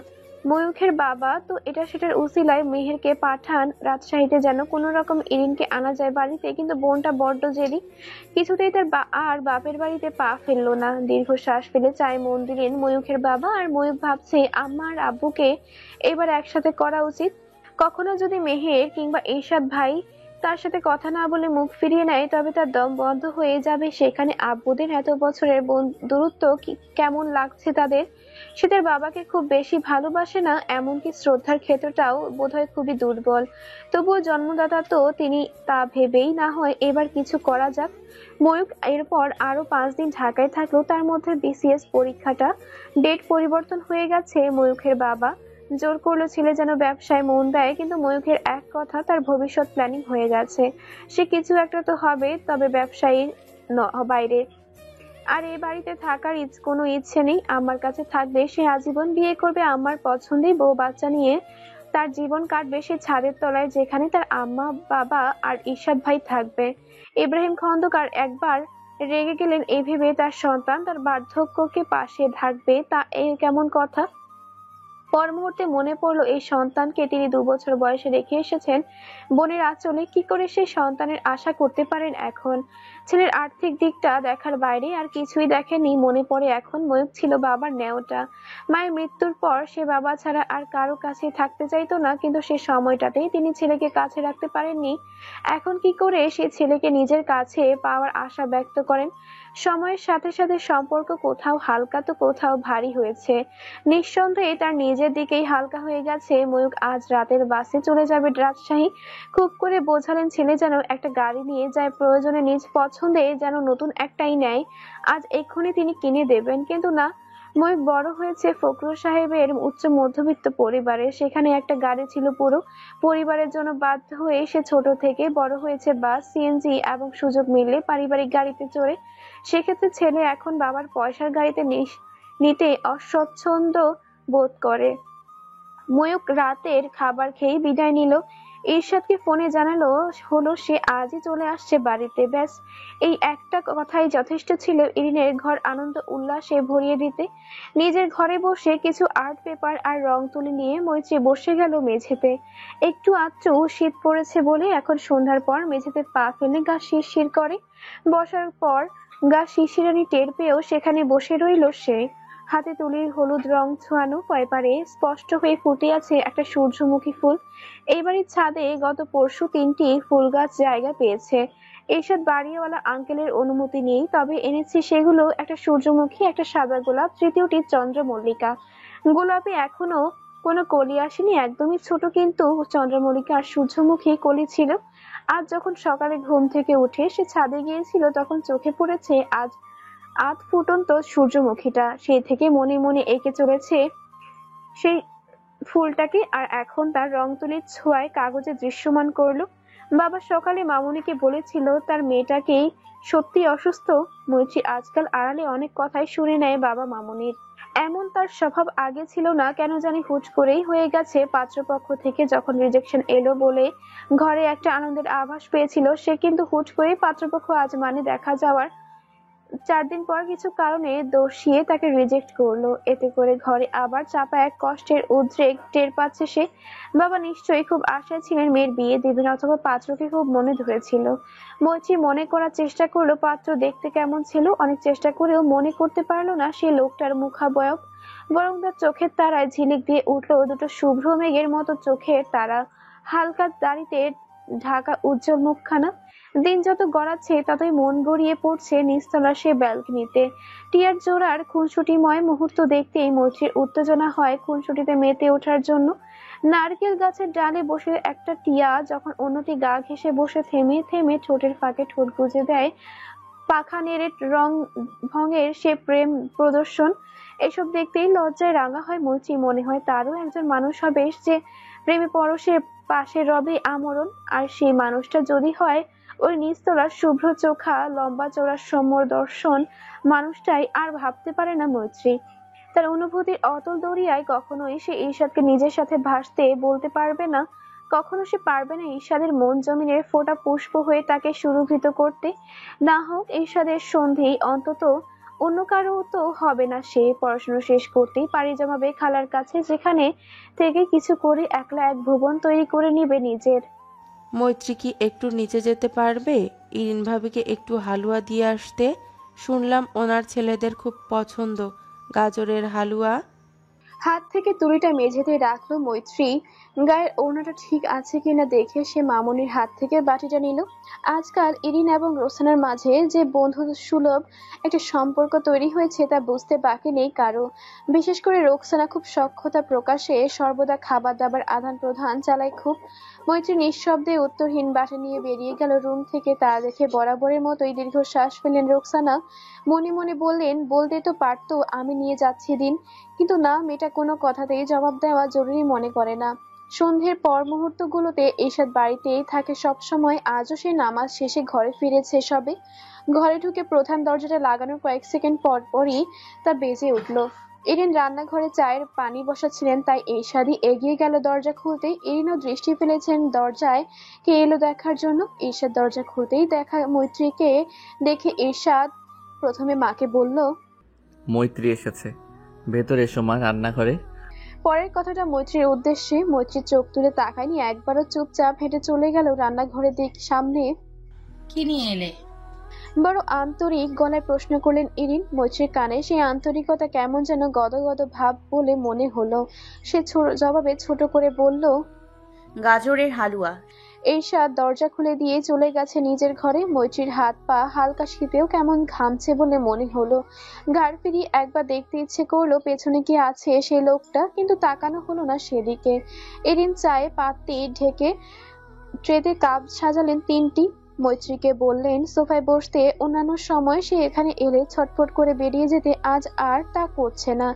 ময়ূখের বাবা তো এটা সেটার উসিলায় মেহেরকে পাঠান রাজশাহীতে যেন কোনো রকম ইরিনকে আনা যায় বাড়িতে, কিন্তু বোনটা বড্ড জেদি, কিছুতেই তার আর বাপের বাড়িতে পা ফেললো না। দীর্ঘশ্বাস ফেলে চায় মন দিলেন ময়ূখের বাবা। আর ময়ূখ ভাবছে আম্মা আর আব্বুকে এবার একসাথে করা উচিত। কখনো যদি মেহের কিংবা এরশাদ ভাই তার সাথে কথা না বলে মুখ ফিরিয়ে নেয় তবে তার দম বন্ধ হয়ে যাবে। সেখানে আব্বুদের এত বছরের দূরত্ব কেমন লাগছে তাদের। সে তার বাবাকে খুব বেশি ভালোবাসে না, এমনকি শ্রদ্ধার ক্ষেত্রটাও বোধহয় খুবই দুর্বল। তবুও জন্মদাতা তো তিনি, তা ভেবেই না হয় এবার কিছু করা যাক। ময়ূক এরপর আরো 5 দিন ঢাকায় থাকলো। তার মধ্যে বিসিএস পরীক্ষাটা ডেট পরিবর্তন হয়ে গেছে। ময়ূখের বাবা জোর করলো ছেলে যেন ব্যবসায় মন দেয়, কিন্তু ময়ূখের এক কথা, তার ভবিষ্যৎ প্ল্যানিং হয়ে গেছে। সে কিছু একটা তো হবে, তবে ব্যবসায়ীর বাইরে। আর এই বাড়িতে থাকার কোনো ইচ্ছে নেই। আমার কাছে থাকবে, সে আজীবন বিয়ে করবে, আমার পছন্দের বউ বাচ্চা নিয়ে তার জীবন কাটবে সে ছাদের তলায়, যেখানে তার আম্মা বাবা আর ইরশাদ ভাই থাকবে। ইব্রাহিম খন্দকার একবার রেগে গেলেন এই ভেবে তার সন্তান তার বার্ধক্যকে পাশে থাকবে, তা কেমন কথা। পর মুহূর্তে মনে পড়লো এই সন্তানকে তিনি 2 বছর বয়সে রেখে এসেছেন বোনের আঁচলে। কি করে সেই সন্তানের আশা করতে পারেন এখন? ছেলের আর্থিক দিকটা দেখার বাইরে আর কিছুই দেখেনি। মনে পড়ে এখন ময়ূক ছিল বাবার নেওটা। মায়ের মৃত্যুর পর সে বাবা ছাড়া আর কারো কাছে থাকতে চাইতো না, কিন্তু সে সময়টাতেই তিনি ছেলেকে কাছে রাখতে পারেননি। এখন কি করে সে ছেলেকে নিজের কাছে পাওয়ার আশা ব্যক্ত করেন? সময়ের সাথে সাথে সম্পর্ক কোথাও হালকা তো কোথাও ভারী হয়েছে। নিঃসন্দেহে তার নিজের দিকেই হালকা হয়ে গেছে। ময়ূক আজ রাতের বাসে চলে যাবে রাজশাহী। খুব করে বোঝালেন ছেলে যেন একটা গাড়ি নিয়ে যায়, প্রয়োজনে নিজ পছন্দে যেন নতুন একটাই নেয়। আজ এক্ষুনি তিনি কিনে দেবেন, কিন্তু না। ময়ূক বড় হয়েছে ফখরুল সাহেবের উচ্চ মধ্যবিত্ত পরিবারে, সেখানে একটা গাড়ি ছিল পুরো পরিবারের জন্য। বাধ্য হয়ে সে ছোট থেকে বড় হয়েছে বাস, সিএনজি এবং সুযোগ মিললে পারিবারিক গাড়িতে চড়ে। সেক্ষেত্রে ছেলে এখন বাবার পয়সার গাড়িতে নিতে অস্বচ্ছন্দ বোধ করে। ময়ূক রাতের খাবার খেয়ে বিদায় নিল। ইরশাদকে ফোনে জানালো হলো সে আজই চলে আসছে বাড়িতে। ব্যাস এই একটা কথাই যথেষ্ট ছিল ইরিনের ঘর আনন্দ উল্লাসে ভরিয়ে দিতে। নিজের ঘরে বসে কিছু আর্ট পেপার আর রং তুলি নিয়ে মৈত্রী বসে গেল মেঝেতে। একটু আধটু শীত পড়েছে বলে এখন সন্ধ্যার পর মেঝেতে পা ফেলে গা শিরশির করে। বসার পর গা শিরশিরানি টের পেয়েও সেখানে বসে রইল সে। হাতে তুলির হলুদ রং ছোঁয়ানো পেপারে স্পষ্ট হয়ে ফুটে আছে একটা সূর্যমুখী ফুল। এই বাড়ির ছাদে গত পরশু 3টি ফুল গাছ জায়গা পেয়েছে। এরশাদ বাড়িওয়ালা আঙ্কেলের অনুমতি নেই, তবে এনেছি সেগুলো, একটা সূর্যমুখী, একটা সাদা গোলাপ, তৃতীয়টি চন্দ্রমল্লিকা। গোলাপে এখনো কোনো কলি আসেনি, একদমই ছোট, কিন্তু চন্দ্রমল্লিকা আর সূর্যমুখী কলি ছিল। আজ যখন সকালে ঘুম থেকে উঠে সে ছাদে গিয়েছিল তখন চোখে পড়েছে আজ আধ ফুটন্ত সূর্যমুখীটা। সেই থেকে মনে মনে এঁকে চলেছে সেই ফুলটাকে, আর এখন তার রং তুলির ছোঁয়ায় কাগজে দৃশ্যমান করলো। বাবা সকালে মামুনিকে বলেছিল তার মেয়েটাকেই সত্যি অসুস্থ। মৈত্রী আজকাল আড়ালে অনেক কথাই শুনে নেয় বাবা মামুনির। এমন তার স্বভাব আগে ছিল না, কেন জানি হুট করেই হয়ে গেছে। পাত্রপক্ষ থেকে যখন রিজেকশন এলো বলে ঘরে একটা আনন্দের আভাস পেয়েছিল সে, কিন্তু হুট করে পাত্রপক্ষ আজ মানে দেখা যাওয়ার 4 দিন পর কিছু কারণে দোষিয়ে তাকে রিজেক্ট করলো। এতে করে ঘরে আবার চাপা এক কষ্টের উদ্রেক টের পাচ্ছে সে। বাবা নিশ্চয়ই খুব আশায় ছিলেন মেয়ের বিয়ে দেবেন, অথবা পাত্রকে খুব মনে ধরেছিল। মৈত্রী মনে করার চেষ্টা করলো পাত্র দেখতে কেমন ছিল। অনেক চেষ্টা করেও মনে করতে পারলো না সে লোকটার মুখাবয়ব, বরং তার চোখের তারায় ঝিলিক দিয়ে উঠলো দুটো শুভ্র মেঘের মতো চোখের তারা, হালকা দাড়িতে ঢাকা উজ্জ্বল মুখখানা। দিন যত গড়াচ্ছে ততই মন গড়িয়ে পড়ছে নিস্তলা সে ব্যালকনিতে। টিয়ার জোড়ার খুনসুটিময় মুহূর্ত দেখতেই মৈত্রীর উত্তেজনা হয় খুনসুটিতে মেতে ওঠার জন্য। নারকেল গাছের ডালে বসে একটা টিয়া যখন অন্যটি গা ঘেঁষে বসে থেমে থেমে ঠোঁটের ফাঁকে ঠোঁট গুজে দেয়, পাখা নেড়ে রং ভঙের সে প্রেম প্রদর্শন। এসব দেখতেই লজ্জায় রাঙা হয় মৈত্রী। মনে হয় তারও একজন মানুষ হবে যে প্রেমে পরশে পাশে রবে আমরণ। আর সেই মানুষটা যদি হয় ওই নিচতলার শুভ্র চোখা লম্বা চওড়া সৌম্য দর্শন মানুষটাই আর ভাবতে পারে না মৈত্রী। তার অনুভূতির অতল দরিয়ায় কখনোই সে ঈর্ষাদকে নিজের সাথে ভাসতে বলতে পারবে না। কখনো সে পারবে না ঈর্ষাদের মন জমিনের ফোটা পুষ্প হয়ে তাকে সুরভিত করতে। না হোক ঈর্ষাদের সন্ধি, অন্তত অন্য কারো তো হবে না। সে পড়াশোনা শেষ করতেই পাড়ি জমাবে খালার কাছে, যেখানে থেকে কিছু করে একলা এক ভুবন তৈরি করে নিবে নিজের। মৈত্রী কি একটু নিচে যেতে পারবে? ইরিন ভাবিকে একটু হালুয়া দিয়ে আসতে। শুনলাম ওনার ছেলেদের খুব পছন্দ গাজরের হালুয়া। হাত থেকে তুড়িটা মেঝেতে রাখলো মৈত্রী। গায়ের ওড়নাটা ঠিক আছে কিনা দেখে সে মামুনির হাত থেকে বাটিটা নিল। আজকাল ইরিন এবং রোসানার মাঝে যে বন্ধু সুলভ একটা সম্পর্ক তৈরি হয়েছে তা বুঝতে বাকি নেই কারো। বিশেষ করে রোকসানা খুব সখ্যতা প্রকাশে সর্বদা খাবার দাবার আদান প্রদান চালায় খুব। মৈত্রী নিঃশব্দে উত্তরহীন বাটি নিয়ে বেরিয়ে গেল রুম থেকে। তা দেখে বরাবরের মতোই দীর্ঘশ্বাস ফেললেন রোকসানা। মনে মনে বললেন, বলতে তো পারতো আমি নিয়ে যাচ্ছি দিন, কিন্তু না, মেয়েটা কোনো কথাতেই জবাব দেওয়া জরুরি মনে করে না। সন্ধ্যের পর মুহূর্তগুলোতে ঈশাদ বাড়িতেই থাকে সব সময়। আজও সে নামাজ শেষে ঘরে ফিরেছে সবে। ঘরে ঢুকে প্রধান দরজাটা লাগানোর কয়েক সেকেন্ড পর পরই তা বেজে উঠল। ইরিন রান্নাঘরে চায়ের পানি বসাচ্ছিলেন, তাই ঈশাদই এগিয়ে গেল দরজা খুলতেই। ইরিনও দৃষ্টি ফেলেছেন দরজায় কে এলো দেখার জন্য। ঈশাদ দরজা খুলতেই দেখা মৈত্রীকে দেখে ঈশাদ প্রথমে মাকে বলল, মৈত্রী এসেছে, ভেতরে এসো মা, রান্নাঘরে। পরের কথাটা মৈত্রীর উদ্দেশ্যে। মৈত্রী চোখ তুলে তাকায়নি, একবারও চুপচাপ হেঁটে চলে গেল রান্নাঘরের দিক সামনে। কি নিয়ে এলে? বড় আন্তরিক গলায় প্রশ্ন করলেন ইরিন। মৈত্রীর কানে সেই আন্তরিকতা কেমন যেন গদগদ ভাব বলে মনে হলো। সে জবাবে ছোট করে বলল, গাজরের হালুয়া। ঈশাদ দরজা খুলে দিয়ে চলে গেছে নিজের ঘরে। মৈত্রীর হাত পা হালকা শীতেও কেমন ঘামছে বলে মনে হলো। ঘাড় ফিরিয়ে একবার দেখতে ইচ্ছে করলো পেছনে কি আছে সেই লোকটা, কিন্তু তাকানো হলো না সেদিকে। এদিন চায়ে পাত্তি ঢেকে ট্রেতে কাপ সাজালেন 3টি। মৈত্রীকে বললেন সোফায় বসতে। অন্যান্য সময় সে এখানে এলে ছটফট করে বেরিয়ে যেতে, আজ আর তা করছে না।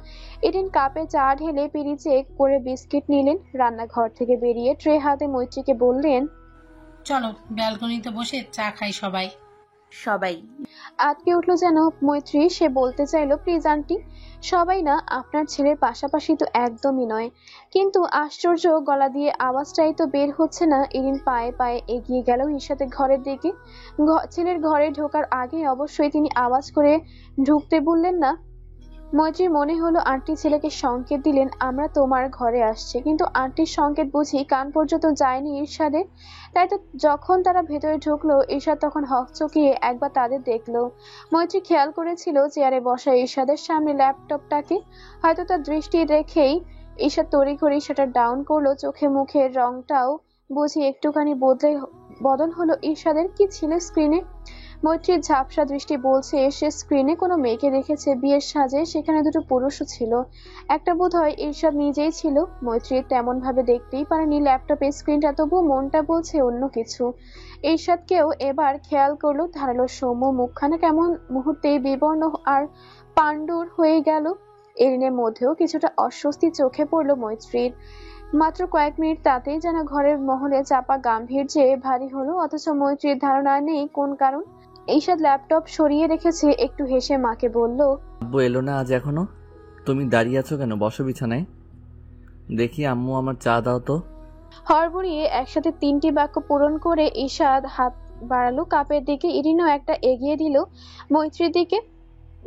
এদিন কাপে চা ঢেলে পিরিচে করে বিস্কিট নিলেন। রান্নাঘর থেকে বেরিয়ে ট্রে হাতে মৈত্রীকে বললেন, চলো ব্যালকনিতে বসে চা খাই সবাই। সবাই আটকে উঠলো যেন মৈত্রী। সে বলতে চাইলো, প্লিজ আন্টি। সবাই না, আপনার ছেলের পাশাপাশি তো একদমই নয়। কিন্তু আশ্চর্য, গলা দিয়ে আওয়াজটাই তো বের হচ্ছে না। ইরিন পায়ে পায়ে এগিয়ে গেল ঈশাদের ঘরের দিকে। ছেলের ঘরে ঢোকার আগে অবশ্যই তিনি আওয়াজ করে ঢুকতে বললেন না। মৈত্রীর মনে হলো আন্টি ছেলেকে সংকেত দিলেন, আমরা তোমার ঘরে আসছি, কিন্তু আন্টির সংকেত বুঝি কান পর্যন্ত যায়নি ঈর্ষাদের। তাই তো যখন তারা ভেতরে ঢুকলো, ঈর্ষাদ তখন হকচকিয়ে একবার তাদের দেখলো। মৈত্রী খেয়াল করেছিল চেয়ারে বসা ঈর্ষাদের সামনে ল্যাপটপটাকে। হয়তো তার দৃষ্টি রেখেই ঈর্ষাদ তড়িঘড়ি সেটা ডাউন করলো। চোখে মুখের রংটাও বুঝি একটুখানি বদল হলো ঈর্ষাদের। কি ছিল স্ক্রিনে? মৈত্রীর ঝাপসা দৃষ্টি বলছে সে স্ক্রিনে কোনো মেয়েকে দেখেছে বিয়ের সাজে। সেখানে দুটো পুরুষও ছিল, একটা বোধহয় ঈর্ষাদ নিজেই ছিল। মৈত্রী তেমন ভাবে দেখতেই পারেনি ল্যাপটপের স্ক্রিনটা, তবু মনটা বলছে অন্য কিছু। ঈর্ষাদকেও এবার খেয়াল করলো। ধারালো সৌম্য মুখখানা কেমন মুহূর্তেই বিবর্ণ আর পাণ্ডুর হয়ে গেল। এরিনের মধ্যেও কিছুটা অস্বস্তি চোখে পড়লো মৈত্রীর। মাত্র কয়েক মিনিট তাতেই যেন ঘরের মহলে চাপা গাম্ভীর্যে ভারী হলো। অথচ মৈত্রীর ধারণা নেই কোন কারণ। ঈশাদ ল্যাপটপ সরিয়ে রেখেছে, একটু হেসে মাকে বলল, আব্বু এলো না আজ এখনো? তুমি দাঁড়িয়ে আছো কেন? বসো বিছানায়। দেখি আম্মু, আমার চা দাও তো। হড়বড়িয়ে একসাথে 3টি বাক্য পূরণ করে ঈশাদ হাত বাড়ালো কাপের দিকে। ইরিনও একটা এগিয়ে দিল মৈত্রীর দিকে।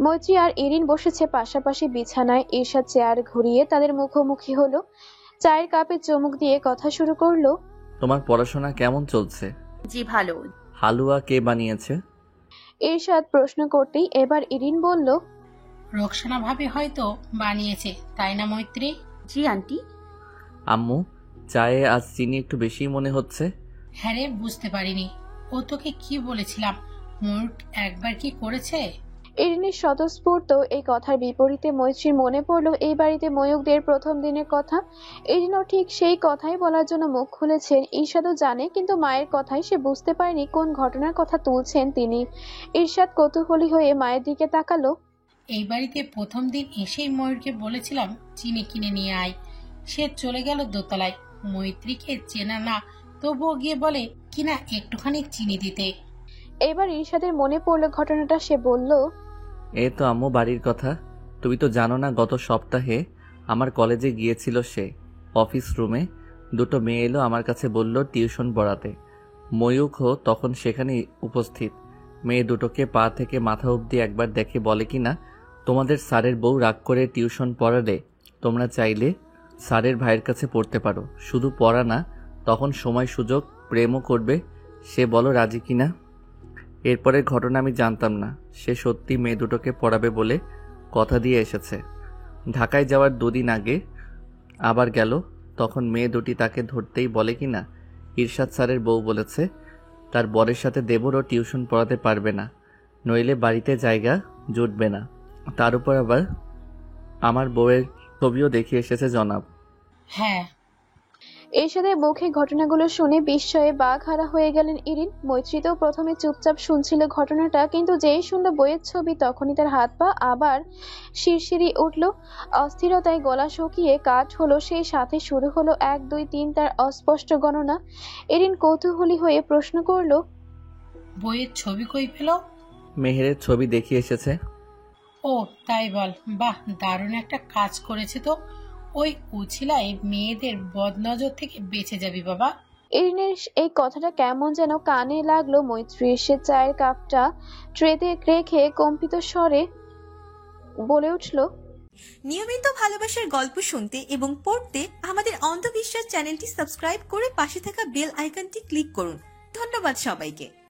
মৈত্রী আর ইরিন বসেছে পাশাপাশি বিছানায়। ঈশাদ চেয়ার ঘুরিয়ে তাদের মুখোমুখি হলো। চায়ের কাপে চুমুক দিয়ে কথা শুরু করলো, তোমার পড়াশোনা কেমন চলছে? জি ভালো। হালুয়া কে বানিয়েছে? ঈশাদ প্রশ্ন করতেই এবার ইরিন বলল, রোকসানা ভাবি হয়তো বানিয়েছে, তাই না মৈত্রী? জি আন্টি। আম্মু, চায়ে আজ চিনি একটু বেশি মনে হচ্ছে। হ্যাঁ রে, বুঝতে পারিনি। ও তোকে কি বলেছিলাম, মোট একবার কি করেছে? ইরিনের স্বতঃস্ফূর্ত এই কথার বিপরীতে মৈত্রীর মনে পড়লো এই বাড়িতে ময়ূকদের প্রথম দিনের কথা। ইরিনও ঠিক সেই কথাই বলার জন্য মুখ খুলেছেন। ঈর্ষাদও জানে, কিন্তু মায়ের কথাই সে বুঝতে পারেনি কোন ঘটনার কথা তুলছেন তিনি। ঈর্ষাদ কৌতূহলী হয়ে মায়ের দিকে তাকালো। এই বাড়িতে প্রথম দিন এসেই ময়ূরকে বলেছিলাম চিনি কিনে নিয়ে আয়। সে চলে গেল দোতলায়। মৈত্রীকে চেনা না, তবুও গিয়ে বলে কিনা একটুখানি চিনি দিতে। এবার ঈর্ষাদের মনে পড়লো ঘটনাটা। সে বলল, এই তো আম্মু বাড়ির কথা। তুমি তো জানো না, গত সপ্তাহে আমার কলেজে গিয়েছিল সে। অফিস রুমে দুটো মেয়ে এলো আমার কাছে, বলল টিউশন পড়াতে। ময়ূখও তখন সেখানে উপস্থিত। মেয়ে দুটোকে পা থেকে মাথা অবধি একবার দেখে বলে কিনা তোমাদের স্যারের বউ রাগ করে টিউশন পড়ালে তোমরা চাইলে স্যারের ভাইয়ের কাছে পড়তে পারো। শুধু পড়া না, তখন সময় সুযোগ প্রেমও করবে। সে বলো রাজি কিনা। এরপরের ঘটনা আমি জানতাম না। সে সত্যি মেয়ে দুটোকে পড়াবে বলে কথা দিয়ে এসেছে। ঢাকায় যাওয়ার 2 দিন আগে আবার গেল। তখন মেয়ে দুটি তাকে ধরতেই বলে কিনা ইরশাদ স্যারের বউ বলেছে তার বরের সাথে দেবরও টিউশন পড়াতে পারবে না, নইলে বাড়িতে জায়গা জুটবে না। তার উপর আবার আমার বউয়ের ছবিও দেখিয়ে এসেছে জনাব। হ্যাঁ। ঈর্ষাদের মুখে ঘটনাগুলো শুনে বিস্ময়ে বাঘহারা হয়ে গেলেন ইরিন। মৈত্রী তো প্রথমে চুপচাপ শুনছিল ঘটনাটা, কিন্তু যেই শুনলো বইয়ের ছবি তখনই তার হাত পা আবার শিরশিরি উঠল। অস্থিরতায় গলা শুকিয়ে কাঠ হলো। সেই সাথে শুরু হলো 1 2 3 তার অস্পষ্ট গণনা। ইরিন কৌতূহলী হয়ে প্রশ্ন করলো, বইয়ের ছবি কই পেল? মেহেরের ছবি দেখিয়ে এসেছে। ও তাই বল, বাহ, দারুণ একটা কাজ করেছে তো। ওই উছিলায় মেয়েদের বদনজর থেকে বেঁচে যাবি বাবা। ইরিনের এই কথাটা কেমন যেন কানে লাগলো মৈত্রীর। সে চায়ের কাপটা ট্রেতে রেখে কম্পিত স্বরে বলে উঠল, নিয়মিত ভালোবাসার গল্প শুনতে এবং পড়তে আমাদের অন্ধবিশ্বাস চ্যানেলটি সাবস্ক্রাইব করে পাশে থাকা বেল আইকনটি ক্লিক করুন। ধন্যবাদ সবাইকে।